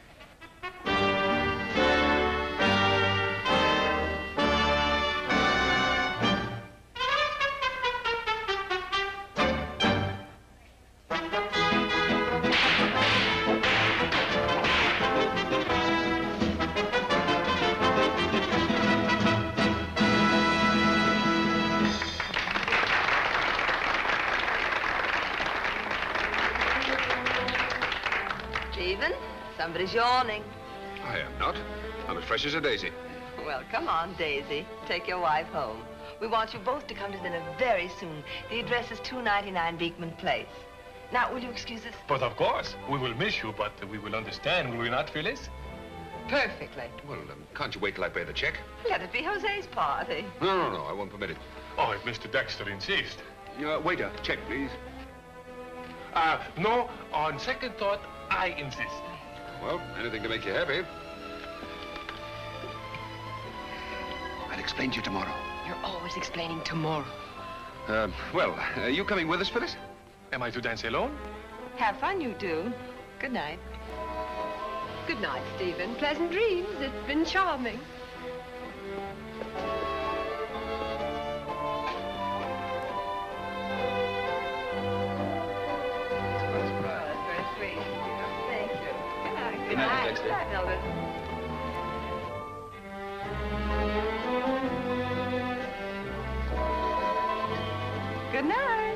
Somebody's yawning. I am not. I'm as fresh as a daisy. Well, come on, Daisy. Take your wife home. We want you both to come to dinner very soon. The address is 299 Beekman Place. Now, will you excuse us? But of course, we will miss you, but we will understand, will we not, Phyllis? Perfectly. Well, can't you wait till I pay the check? Let it be Jose's party. No, I won't permit it. Oh, if Mr. Dexter insists. Waiter, check, please. No, on second thought, I insist. Well, anything to make you happy. I'll explain to you tomorrow. You're always explaining tomorrow. Well, are you coming with us, Phyllis? Am I to dance alone? Have fun, you two. Good night. Good night, Stephen. Pleasant dreams. It's been charming. Good night, Dexter. Good night, Mildred. Good night.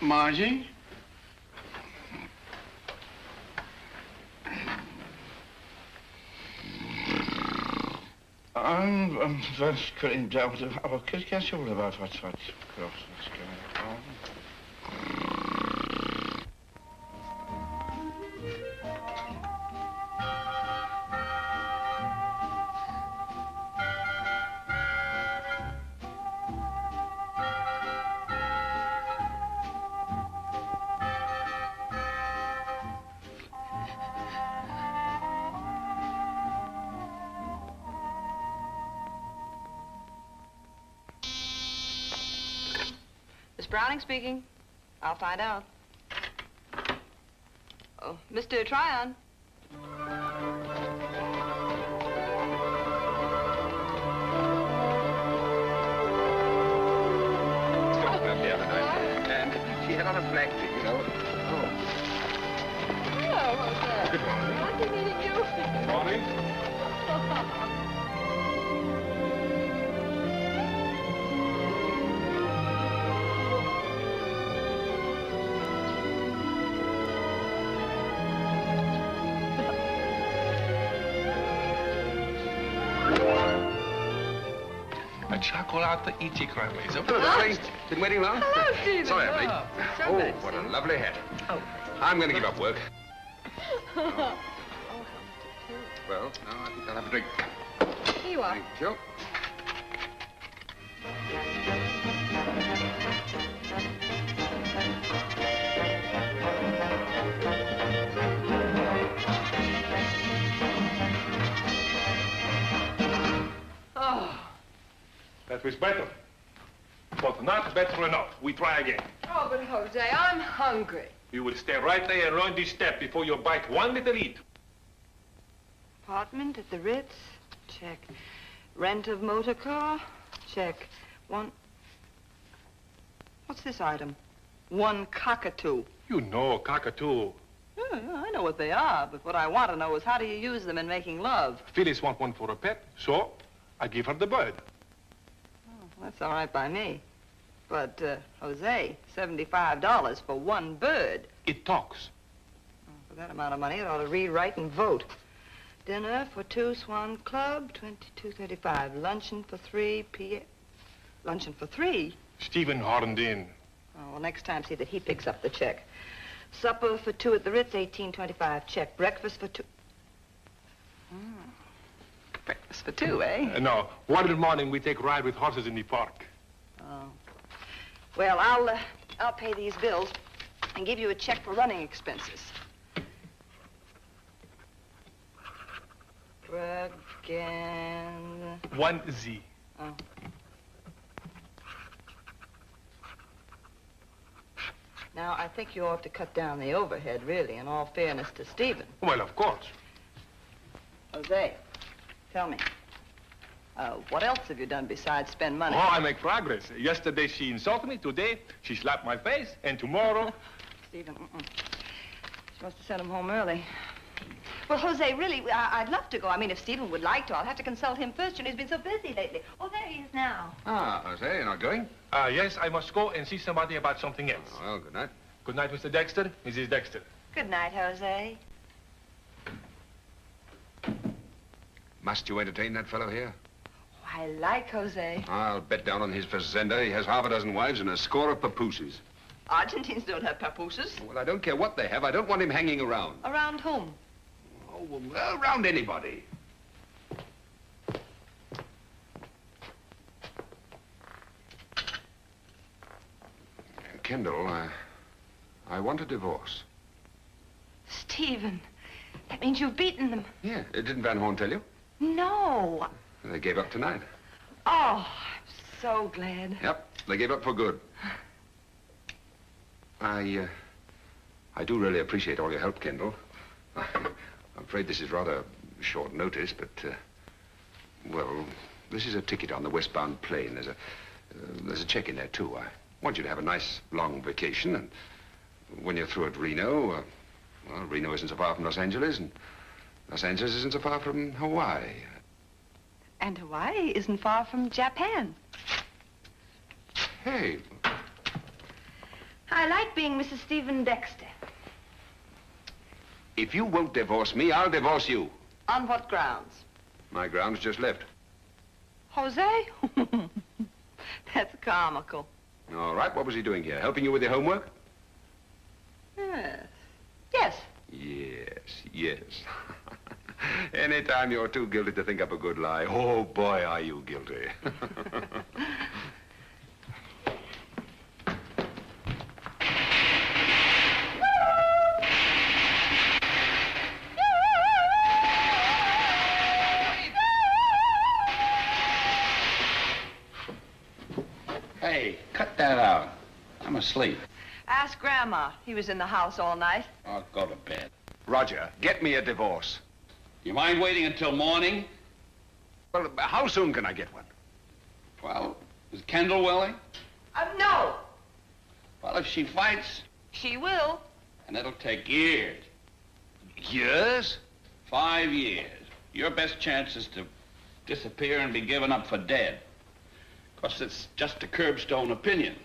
Margie? I'm very screened out of our catch all about what's going on. Miss Browning speaking. I'll find out. Oh, Mr. Tryon. The other night, and she had on a black thing, you know. Oh. Hello, Jose. Good morning. Nice meeting you. Good morning. A chocolate easy crime, please. Hello, darling. Been waiting long? Hello, Stephen. Sorry, I'm late. So Oh, glad to what see a you. lovely hat. Oh. I'm going to give up work. Oh, Well, no, I think I'll have a drink. here you are. Thank you. Oh. That was better. But not better enough. We try again. Oh, but Jose, I'm hungry. You will stay right there and run this step before you bite one little eat. Apartment at the Ritz? Check. Rent of motor car? Check. One... What's this item? One cockatoo. You know, cockatoo. I know what they are, but what I want to know is how do you use them in making love? Phyllis want one for a pet, so I give her the bird. Oh, that's all right by me. But, Jose, $75 for one bird. It talks. Oh, for that amount of money, it ought to read, write, and vote. Dinner for 2, Swan Club, $22.35. Luncheon for 3 p.m. Luncheon for 3? Stephen horned in. Oh, well, next time, see that he picks up the check. Supper for 2 at the Ritz, $18.25. Check. Breakfast for 2. Breakfast for 2, eh? No, one in the morning we take a ride with horses in the park. Oh. Well, I'll pay these bills and give you a check for running expenses. Again. 1Z. Oh. Now, I think you ought to cut down the overhead, really, in all fairness to Stephen. Well, of course. Jose, tell me, what else have you done besides spend money? Oh, I make progress. Yesterday she insulted me. Today she slapped my face. And tomorrow... Stephen, She must have sent him home early. Well, Jose, really, I'd love to go. I mean, if Stephen would like to, I'll have to consult him first. You know, he's been so busy lately. Oh, there he is now. Ah, Jose, you're not going? Yes, I must go and see somebody about something else. Oh, well, good night. Good night, Mr. Dexter, Mrs. Dexter. Good night, Jose. Must you entertain that fellow here? Oh, I like Jose. I'll bet down on his fazenda. He has half a dozen wives and a score of papooses. Argentines don't have papooses. Well, I don't care what they have. I don't want him hanging around. Around whom? Oh, well, around anybody. Kendall, I want a divorce. Stephen, that means you've beaten them. Yeah. Didn't Van Horn tell you? No. They gave up tonight. Oh, I'm so glad. Yep, they gave up for good. I do really appreciate all your help, Kendall. I'm afraid this is rather short notice, but, well, this is a ticket on the westbound plane. There's a check in there, too. I want you to have a nice, long vacation, and when you're through at Reno, well, Reno isn't so far from Los Angeles, and Los Angeles isn't so far from Hawaii. And Hawaii isn't far from Japan. Hey. I like being Mrs. Stephen Dexter. If you won't divorce me, I'll divorce you. On what grounds? My grounds just left. Jose? That's comical. All right, what was he doing here? Helping you with your homework? Yes. Yes. Yes. Anytime you're too guilty to think up a good lie, oh, boy, are you guilty. Hey, cut that out. I'm asleep. Ask Grandma. He was in the house all night. I'll go to bed. Roger, get me a divorce. You mind waiting until morning? Well, how soon can I get one? Well, is Kendall willing? No. Well, if she fights, She will. and it'll take years. Years? 5 years. Your best chance is to disappear and be given up for dead. Of course, it's just a curbstone opinion.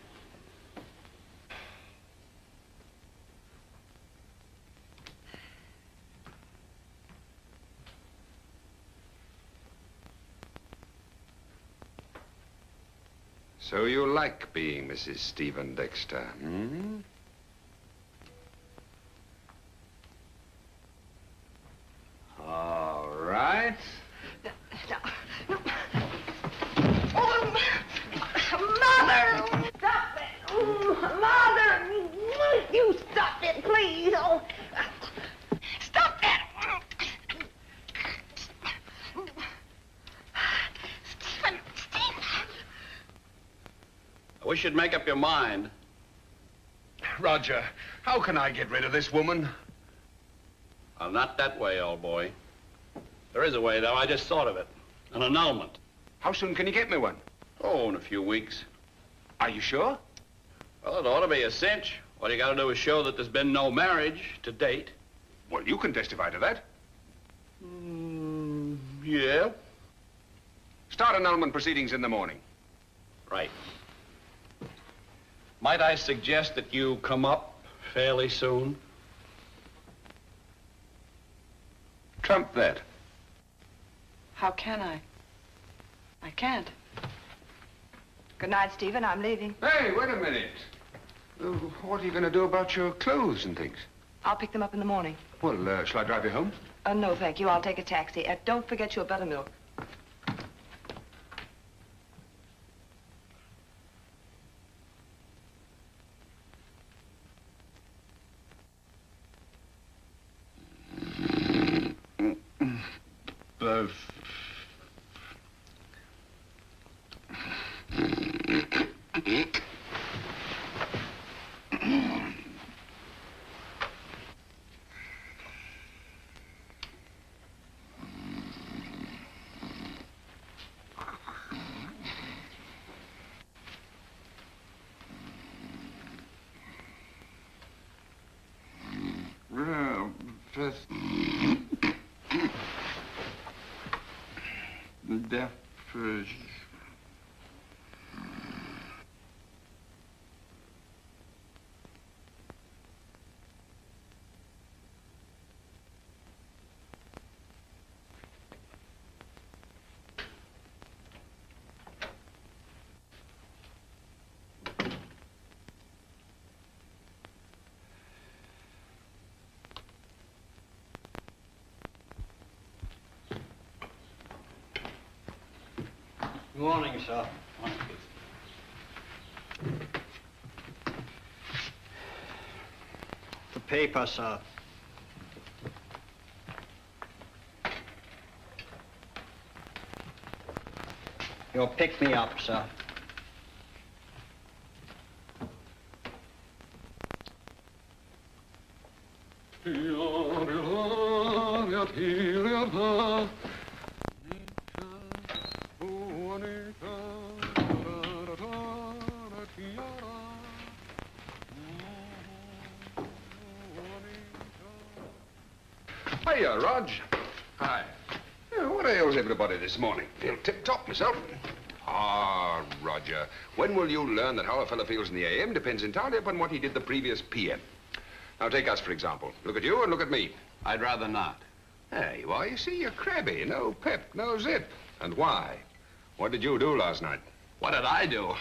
So you like being Mrs. Stephen Dexter, hmm? All right. Mother! Stop it! Mother! You stop it, please! Oh, stop it! Stephen! I wish you'd make up your mind. Roger, how can I get rid of this woman? Well, not that way, old boy. There is a way, though. I just thought of it. An annulment. How soon can you get me one? Oh, in a few weeks. Are you sure? Well, it ought to be a cinch. All you gotta do is show that there's been no marriage to date. Well, you can testify to that. Yeah. Start annulment proceedings in the morning. Right. Might I suggest that you come up fairly soon? Trump that. How can I? I can't. Good night, Stephen. I'm leaving. Hey, wait a minute. What are you going to do about your clothes and things? I'll pick them up in the morning. Well, shall I drive you home? No, thank you. I'll take a taxi. Don't forget your buttermilk. Good morning, sir. The paper, sir. You'll pick me up, sir. Hiya, Rog. Hi. What ails everybody this morning? Feel tip-top myself. Ah, Roger. When will you learn that how a fellow feels in the AM depends entirely upon what he did the previous PM? Now, take us, for example. Look at you and look at me. I'd rather not. There you are. You see, you're crabby. No pep, no zip. And why? What did you do last night? What did I do?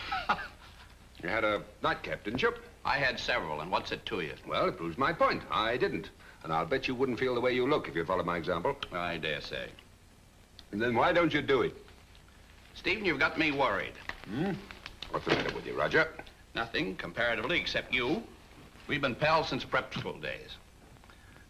You had a nightcap, didn't you? I had several, and what's it to you? Well, it proves my point. I didn't. And I'll bet you wouldn't feel the way you look if you followed my example. I dare say. And then why don't you do it? Stephen, you've got me worried. What's the matter with you, Roger? Nothing, comparatively, except you. We've been pals since prep school days.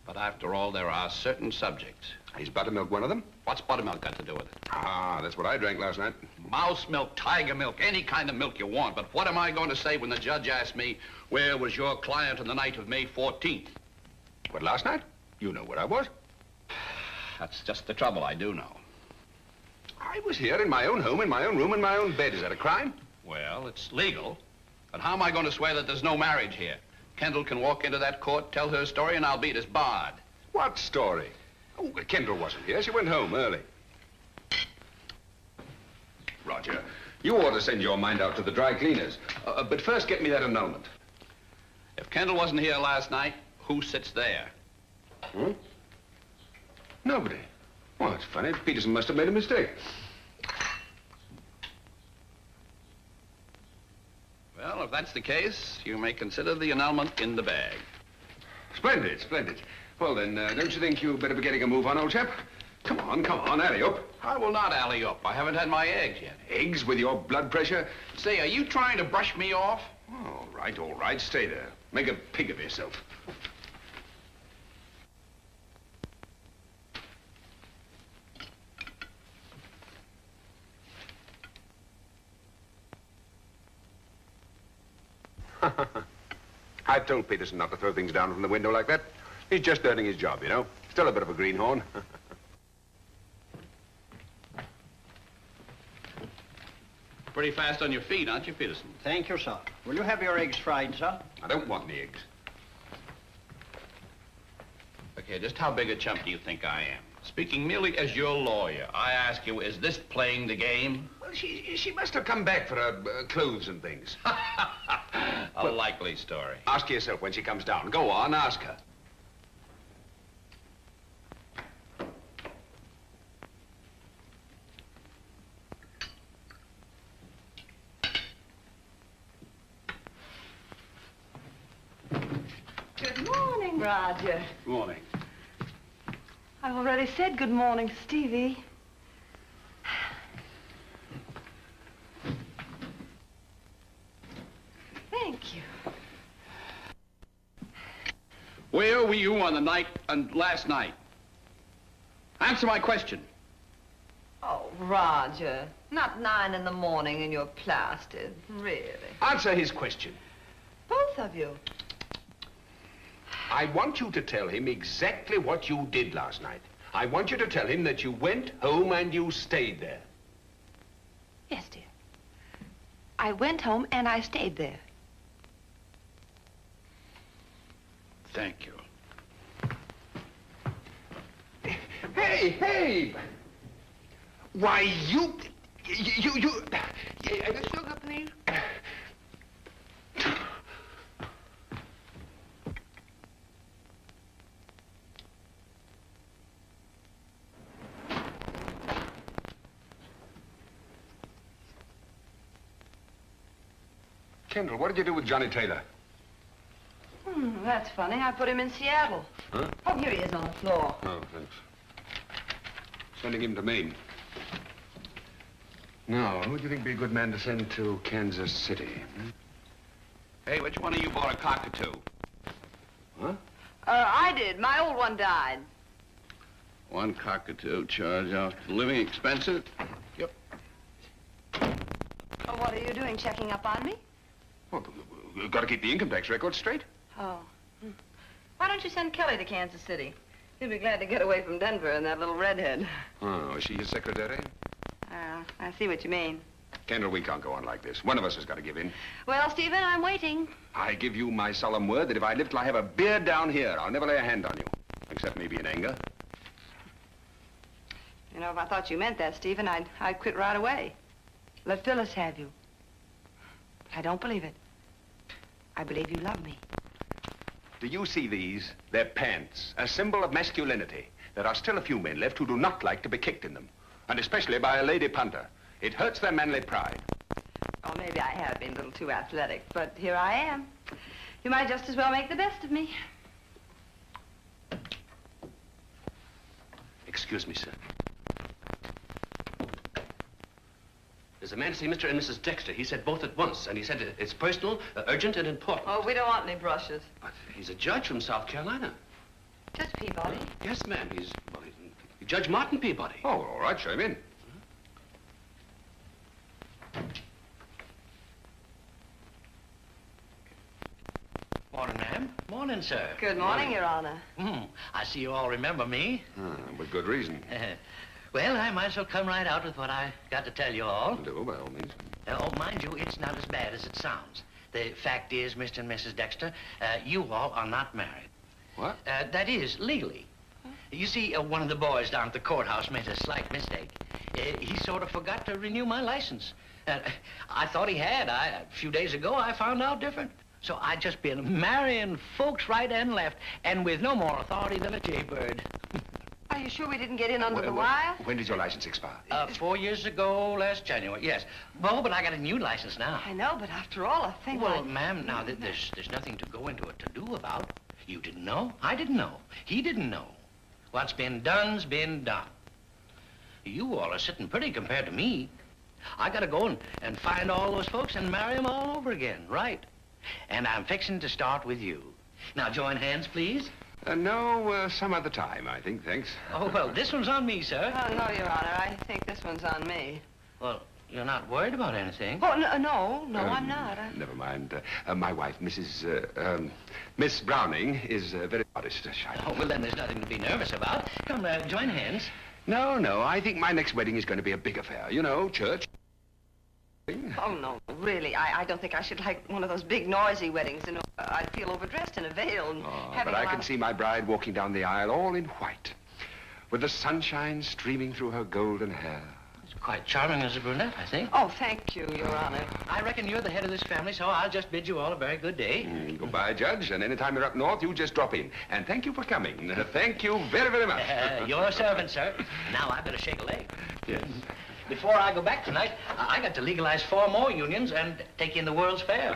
But after all, there are certain subjects. Is buttermilk one of them? What's buttermilk got to do with it? Ah, that's what I drank last night. Mouse milk, tiger milk, any kind of milk you want. But what am I going to say when the judge asks me, where was your client on the night of May 14th? What, last night? You know where I was. That's just the trouble, I do know. I was here in my own home, in my own room, in my own bed. Is that a crime? Well, it's legal. But how am I going to swear that there's no marriage here? Kendall can walk into that court, tell her story, and I'll beat as barred. What story? Oh, Kendall wasn't here. She went home early. Roger, you ought to send your mind out to the dry cleaners. But first, get me that annulment. If Kendall wasn't here last night, who sits there? Nobody. Well, that's funny. Peterson must have made a mistake. Well, if that's the case, you may consider the annulment in the bag. Splendid, splendid. Well, then, don't you think you'd better be getting a move on, old chap? Come on, alley up. I will not alley up. I haven't had my eggs yet. Eggs with your blood pressure? Say, are you trying to brush me off? All right. Stay there. Make a pig of yourself. I've told Peterson not to throw things down from the window like that. He's just learning his job, you know. Still a bit of a greenhorn. Pretty fast on your feet, aren't you, Peterson? Thank you, sir. Will you have your eggs fried, sir? I don't want any eggs. Look here, just how big a chump do you think I am? Speaking merely as your lawyer, I ask you, is this playing the game? Well, she must have come back for her clothes and things. A likely story. Ask her yourself when she comes down. Go on, ask her. Good morning, Roger. Good morning. I've already said good morning, Stevie. Thank you. Where were you on the night and last night? Answer my question. Oh, Roger, not 9 in the morning and you're plastered, really. Answer his question. Both of you. I want you to tell him exactly what you did last night. I want you to tell him that you went home and you stayed there. Yes, dear. I went home and I stayed there. Thank you. hey! Why, you... A little sugar, please? Kendall, what did you do with Johnny Taylor? That's funny. I put him in Seattle. Huh? Oh, here he is on the floor. Oh, thanks. Sending him to Maine. Now, who do you think would be a good man to send to Kansas City? Hey, which one of you bought a cockatoo? Huh? I did. My old one died. One cockatoo charge out living expenses? Yep. Oh, what are you doing, checking up on me? Well, we've got to keep the income tax record straight. Oh. Why don't you send Kelly to Kansas City? He'll be glad to get away from Denver and that little redhead. Oh, is she his secretary? I see what you mean. Kendall, we can't go on like this. One of us has got to give in. Well, Stephen, I'm waiting. I give you my solemn word that if I live till I have a beard down here, I'll never lay a hand on you. Except maybe in anger. You know, if I thought you meant that, Stephen, I'd quit right away. Let Phyllis have you. But I don't believe it. I believe you love me. Do you see these? They're pants, a symbol of masculinity. There are still a few men left who do not like to be kicked in them. And especially by a lady punter. It hurts their manly pride. Oh, maybe I have been a little too athletic, but here I am. You might just as well make the best of me. Excuse me, sir. There's a man to see Mr. and Mrs. Dexter. He said both at once, and he said it's personal, urgent, and important. Oh, we don't want any brushes. But he's a judge from South Carolina. Judge Peabody? Yes, ma'am. He's Judge Martin Peabody. Oh, all right, show him in. Morning, ma'am. Morning, sir. Good morning, Your Honor. I see you all remember me. With good reason. Well, I might as well come right out with what I got to tell you all. Do, by all means. Oh, mind you, it's not as bad as it sounds. The fact is, Mr. and Mrs. Dexter, you all are not married. What? That is, legally. You see, one of the boys down at the courthouse made a slight mistake. He sort of forgot to renew my license. I thought he had. A few days ago, I found out different. So I just been marrying folks right and left, and with no more authority than a jaybird. Are you sure we didn't get in under the wire? When did your license expire? 4 years ago, last January, yes. Well, but I got a new license now. I know, but after all, a thing Well, like... ma'am, now, there's nothing to go into a to-do about. You didn't know. I didn't know. He didn't know. What's been done's been done. You all are sitting pretty compared to me. I gotta go and find all those folks and marry them all over again, right? And I'm fixing to start with you. Now, join hands, please. No, some other time, I think, thanks. Oh, well, this one's on me, sir. Oh, no, Your Honor. I think this one's on me. Well, you're not worried about anything? Oh, no, I'm not. Never mind. My wife, Miss Browning, is very modest. Oh, well, then there's nothing to be nervous about. Come, join hands. No, I think my next wedding is going to be a big affair. You know, church. Oh, no, really. I don't think I should like one of those big, noisy weddings. You know, I'd feel overdressed in a veil and having but I can see my bride walking down the aisle all in white, with the sunshine streaming through her golden hair. It's quite charming as a brunette, I think. Oh, thank you, Your Honor. I reckon you're the head of this family, so I'll just bid you all a very good day. Goodbye, Judge, and anytime you're up north, you just drop in. And thank you for coming. Thank you very, very much. Your servant, sir. Now I better shake a leg. Yes. Before I go back tonight, I got to legalize 4 more unions and take in the World's Fair.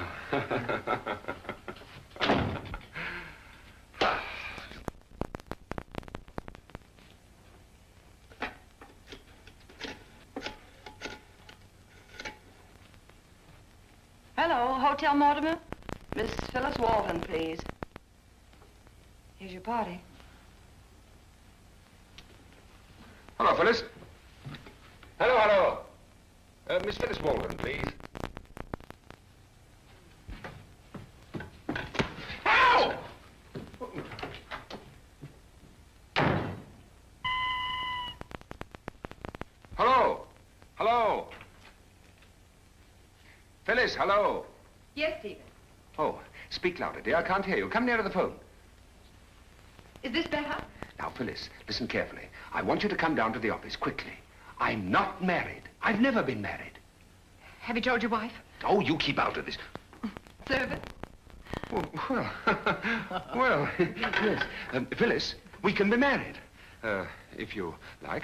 Hello, Hotel Mortimer? Miss Phyllis Walton, please. Here's your party. Hello, Phyllis. Hello. Miss Phyllis Walton, please. Ow! Hello. Phyllis, hello. Yes, Stephen. Oh, speak louder, dear. I can't hear you. Come nearer the phone. Is this better? Now, Phyllis, listen carefully. I want you to come down to the office quickly. I'm not married. I've never been married. Have you told your wife? Oh, you keep out of this. Servant? Well, well, yes. Phyllis, we can be married. If you like.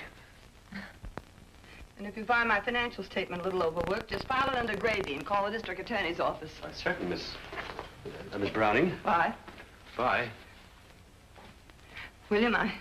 And if you find my financial statement a little overworked, just file it under gravy and call the district attorney's office. Certainly, Miss Browning. Bye. Bye. William, I...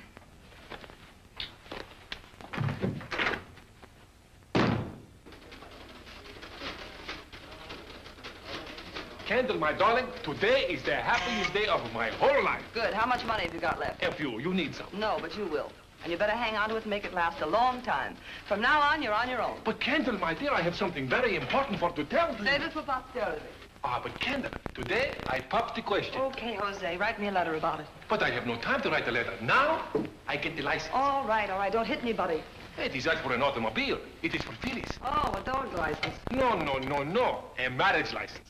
Kendall, my darling, today is the happiest day of my whole life. Good. How much money have you got left? A few. You need some. No, but you will. And you better hang on to it and make it last a long time. From now on, you're on your own. But Kendall, my dear, I have something very important for to tell you. Save it for posterity. But Kendall, today I popped the question. Okay, Jose, write me a letter about it. But I have no time to write a letter. Now, I get the license. All right, don't hit anybody. It is not for an automobile. It is for Phyllis. Oh, a dog license. No. A marriage license.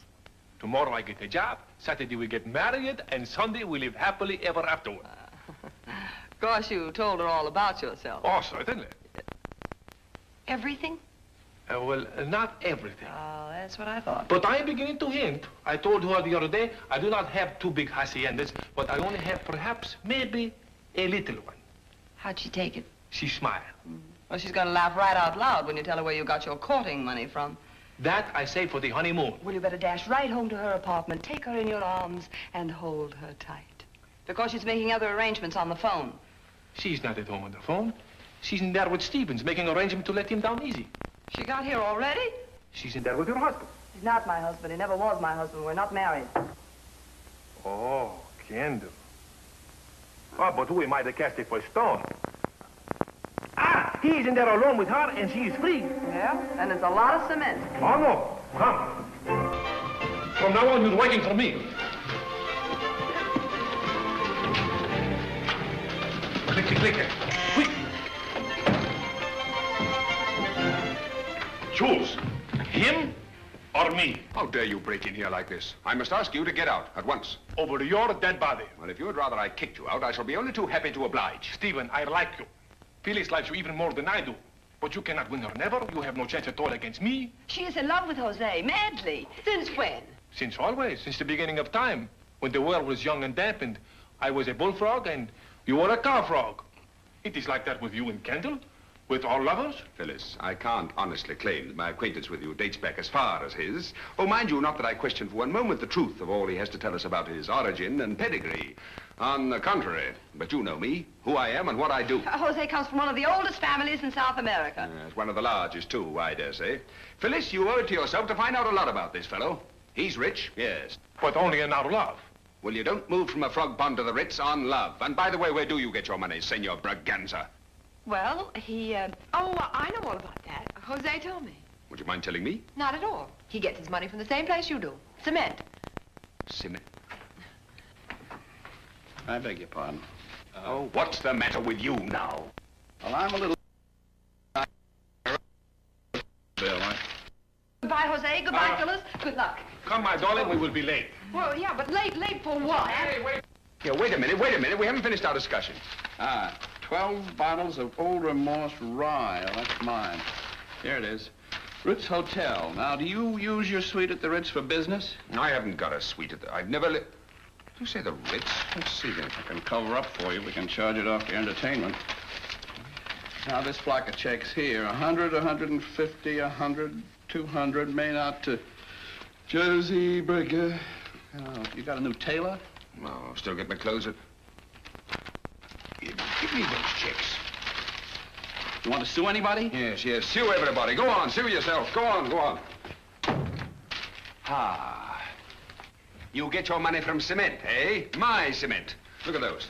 Tomorrow I get a job, Saturday we get married, and Sunday we live happily ever afterward. Of course, you told her all about yourself. Oh, certainly. Everything? Well, not everything. Oh, that's what I thought. But I'm beginning to hint. I told her the other day, I do not have two big haciendas, but I only have perhaps, maybe, a little one. How'd she take it? She smiled. Well, she's gonna laugh right out loud when you tell her where you got your courting money from. That I say for the honeymoon. Well, you better dash right home to her apartment, take her in your arms, and hold her tight. Because she's making other arrangements on the phone. She's not at home on the phone. She's in there with Stevens, making arrangements to let him down easy. She got here already? She's in there with your husband. He's not my husband. He never was my husband. We're not married. Oh, Kendall. Oh, but who am I to cast it for stone? He's in there alone with her, and she's free. Yeah? And it's a lot of cement. Oh, no. Come. From now on, you're working for me. Quicker. Quick. Choose. Him or me? How dare you break in here like this? I must ask you to get out at once. Over your dead body. Well, if you would rather I kicked you out, I shall be only too happy to oblige. Stephen, I like you. Phyllis likes you even more than I do. But you cannot win her never. You have no chance at all against me. She is in love with Jose, madly. Since when? Since always, since the beginning of time. When the world was young and dampened, I was a bullfrog and you were a car frog. It is like that with you and Kendall, with all lovers. Phyllis, I can't honestly claim that my acquaintance with you dates back as far as his. Oh, mind you, not that I question for one moment the truth of all he has to tell us about his origin and pedigree. On the contrary, but you know me, who I am and what I do. Jose comes from one of the oldest families in South America. Yes, one of the largest, too, I dare say. Phyllis, you owe it to yourself to find out a lot about this fellow. He's rich, yes. But only in our love. Well, you don't move from a frog pond to the Ritz on love. And by the way, where do you get your money, Senor Braganza? Well, he, Oh, I know all about that. Jose told me. Would you mind telling me? Not at all. He gets his money from the same place you do. Cement. Cement? I beg your pardon. Oh, what's the matter with you now? Well, I'm a little... Bill, Goodbye, Jose. Goodbye, Phyllis. Good luck. Come, my darling, we will be late. Well, yeah, but late for what? Hey, wait. Yeah, wait a minute. We haven't finished our discussion. 12 bottles of Old Remorse Rye. Oh, that's mine. Here it is. Ritz Hotel. Now, do you use your suite at the Ritz for business? I haven't got a suite at the... I've never You say the Ritz? Let's see then. I can cover up for you. We can charge it off your entertainment. Now, this block of checks here. 100, 150, 100, 200, made out to Jersey Burger. Oh, you got a new tailor? No, still get my clothes at... Give me those checks. You want to sue anybody? Yes, sue everybody. Go on, sue yourself. Go on. You get your money from cement, eh? My cement. Look at those.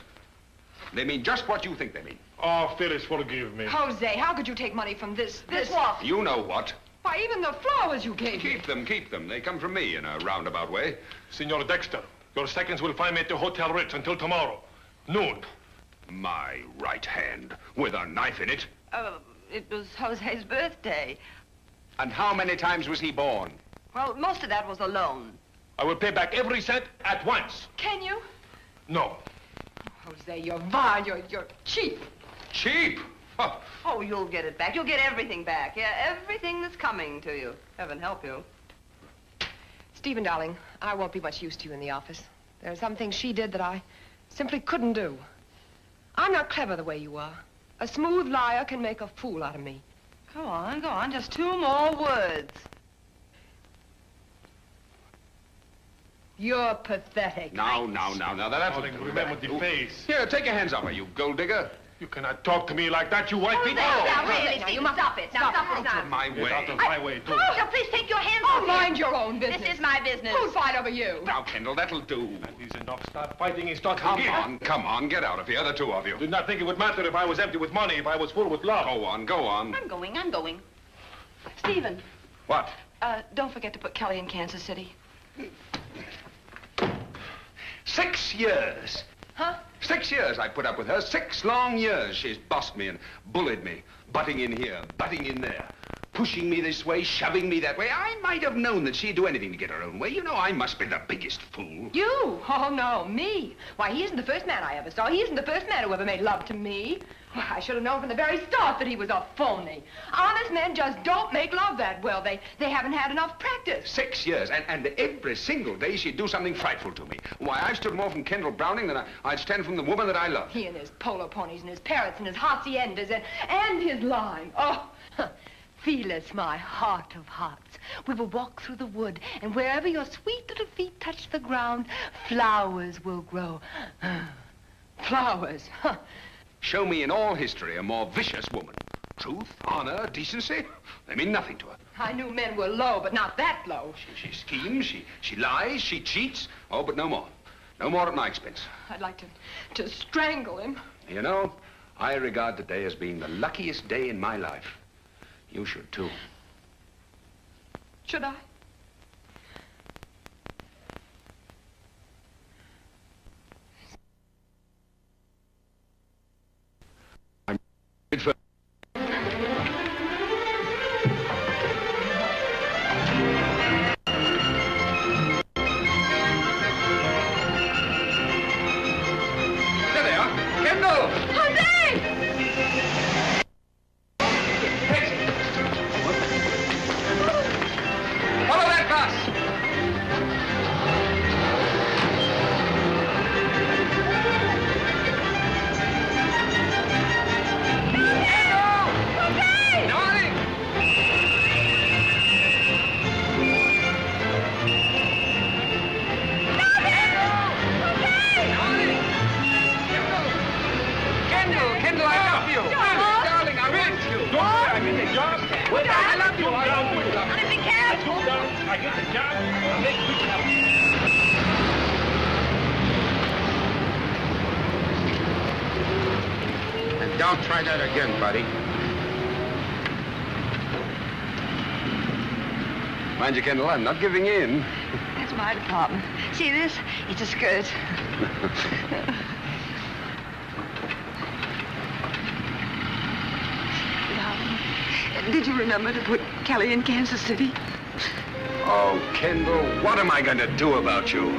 They mean just what you think they mean. Oh, Phyllis, forgive me. Jose, how could you take money from this what? You know what. Why, even the flowers you gave me. Keep them. They come from me in a roundabout way. Senor Dexter, your seconds will find me at the Hotel Ritz until tomorrow, noon. My right hand, with a knife in it. It was Jose's birthday. And how many times was he born? Well, most of that was a loan. I will pay back every cent at once. Can you? No. Jose, you're vile. You're cheap. Cheap? Huh. Oh, you'll get it back. You'll get everything back. Yeah, everything that's coming to you. Heaven help you. Stephen, darling, I won't be much use to you in the office. There are some things she did that I simply couldn't do. I'm not clever the way you are. A smooth liar can make a fool out of me. Go on, go on. Just 2 more words. You're pathetic. Now, that's... Remember the face. Here, take your hands off her, you gold digger. You cannot talk to me like that, you white people. Now, really, now, you must stop it. Now, stop it now. My way. Out of my way, too. Oh, now please take your hands Oh, off mind your own business. This is my business. Who'd fight over you? Now, Kendall, that'll do. That is enough. Start fighting and start Come thinking. on, get out of here, the 2 of you. Did not think it would matter if I was empty with money, if I was full with love. Go on. I'm going. Stephen. What? Don't forget to put Kelly in Kansas City. 6 years. Huh? 6 years I put up with her. 6 long years she's bossed me and bullied me. Butting in here, butting in there. Pushing me this way, shoving me that way. I might have known that she'd do anything to get her own way. You know, I must be the biggest fool. You? Oh, no, me. Why, he isn't the first man I ever saw. He isn't the first man who ever made love to me. Why, I should have known from the very start that he was a phony. Honest men just don't make love that well. They haven't had enough practice. 6 years, and every single day she'd do something frightful to me. Why, I stood more from Kendall Browning than I'd stand from the woman that I love. He and his polo ponies and his parrots and his haciendas and his lime. Oh, Felis, my heart of hearts. We will walk through the wood, and wherever your sweet little feet touch the ground, flowers will grow. Flowers, huh. Show me in all history a more vicious woman. Truth, honor, decency, they mean nothing to her. I knew men were low, but not that low. She schemes, she lies, she cheats. Oh, but no more. No more at my expense. I'd like to strangle him. You know, I regard today as being the luckiest day in my life. You should, too. Should I? I'm for... There they are. Kendall! Follow that bus! Darling! Kendall, I love you! Darling, I miss you! Don't worry, I get the job. I love you! I love you! Honey, be careful. I get the job. I'll make you happy. And don't try that again, buddy. Mind you, Kendall, I'm not giving in. That's my department. See this? It's a skirt. Darling, did you remember to put Kelly in Kansas City? Oh, Kendall, what am I going to do about you?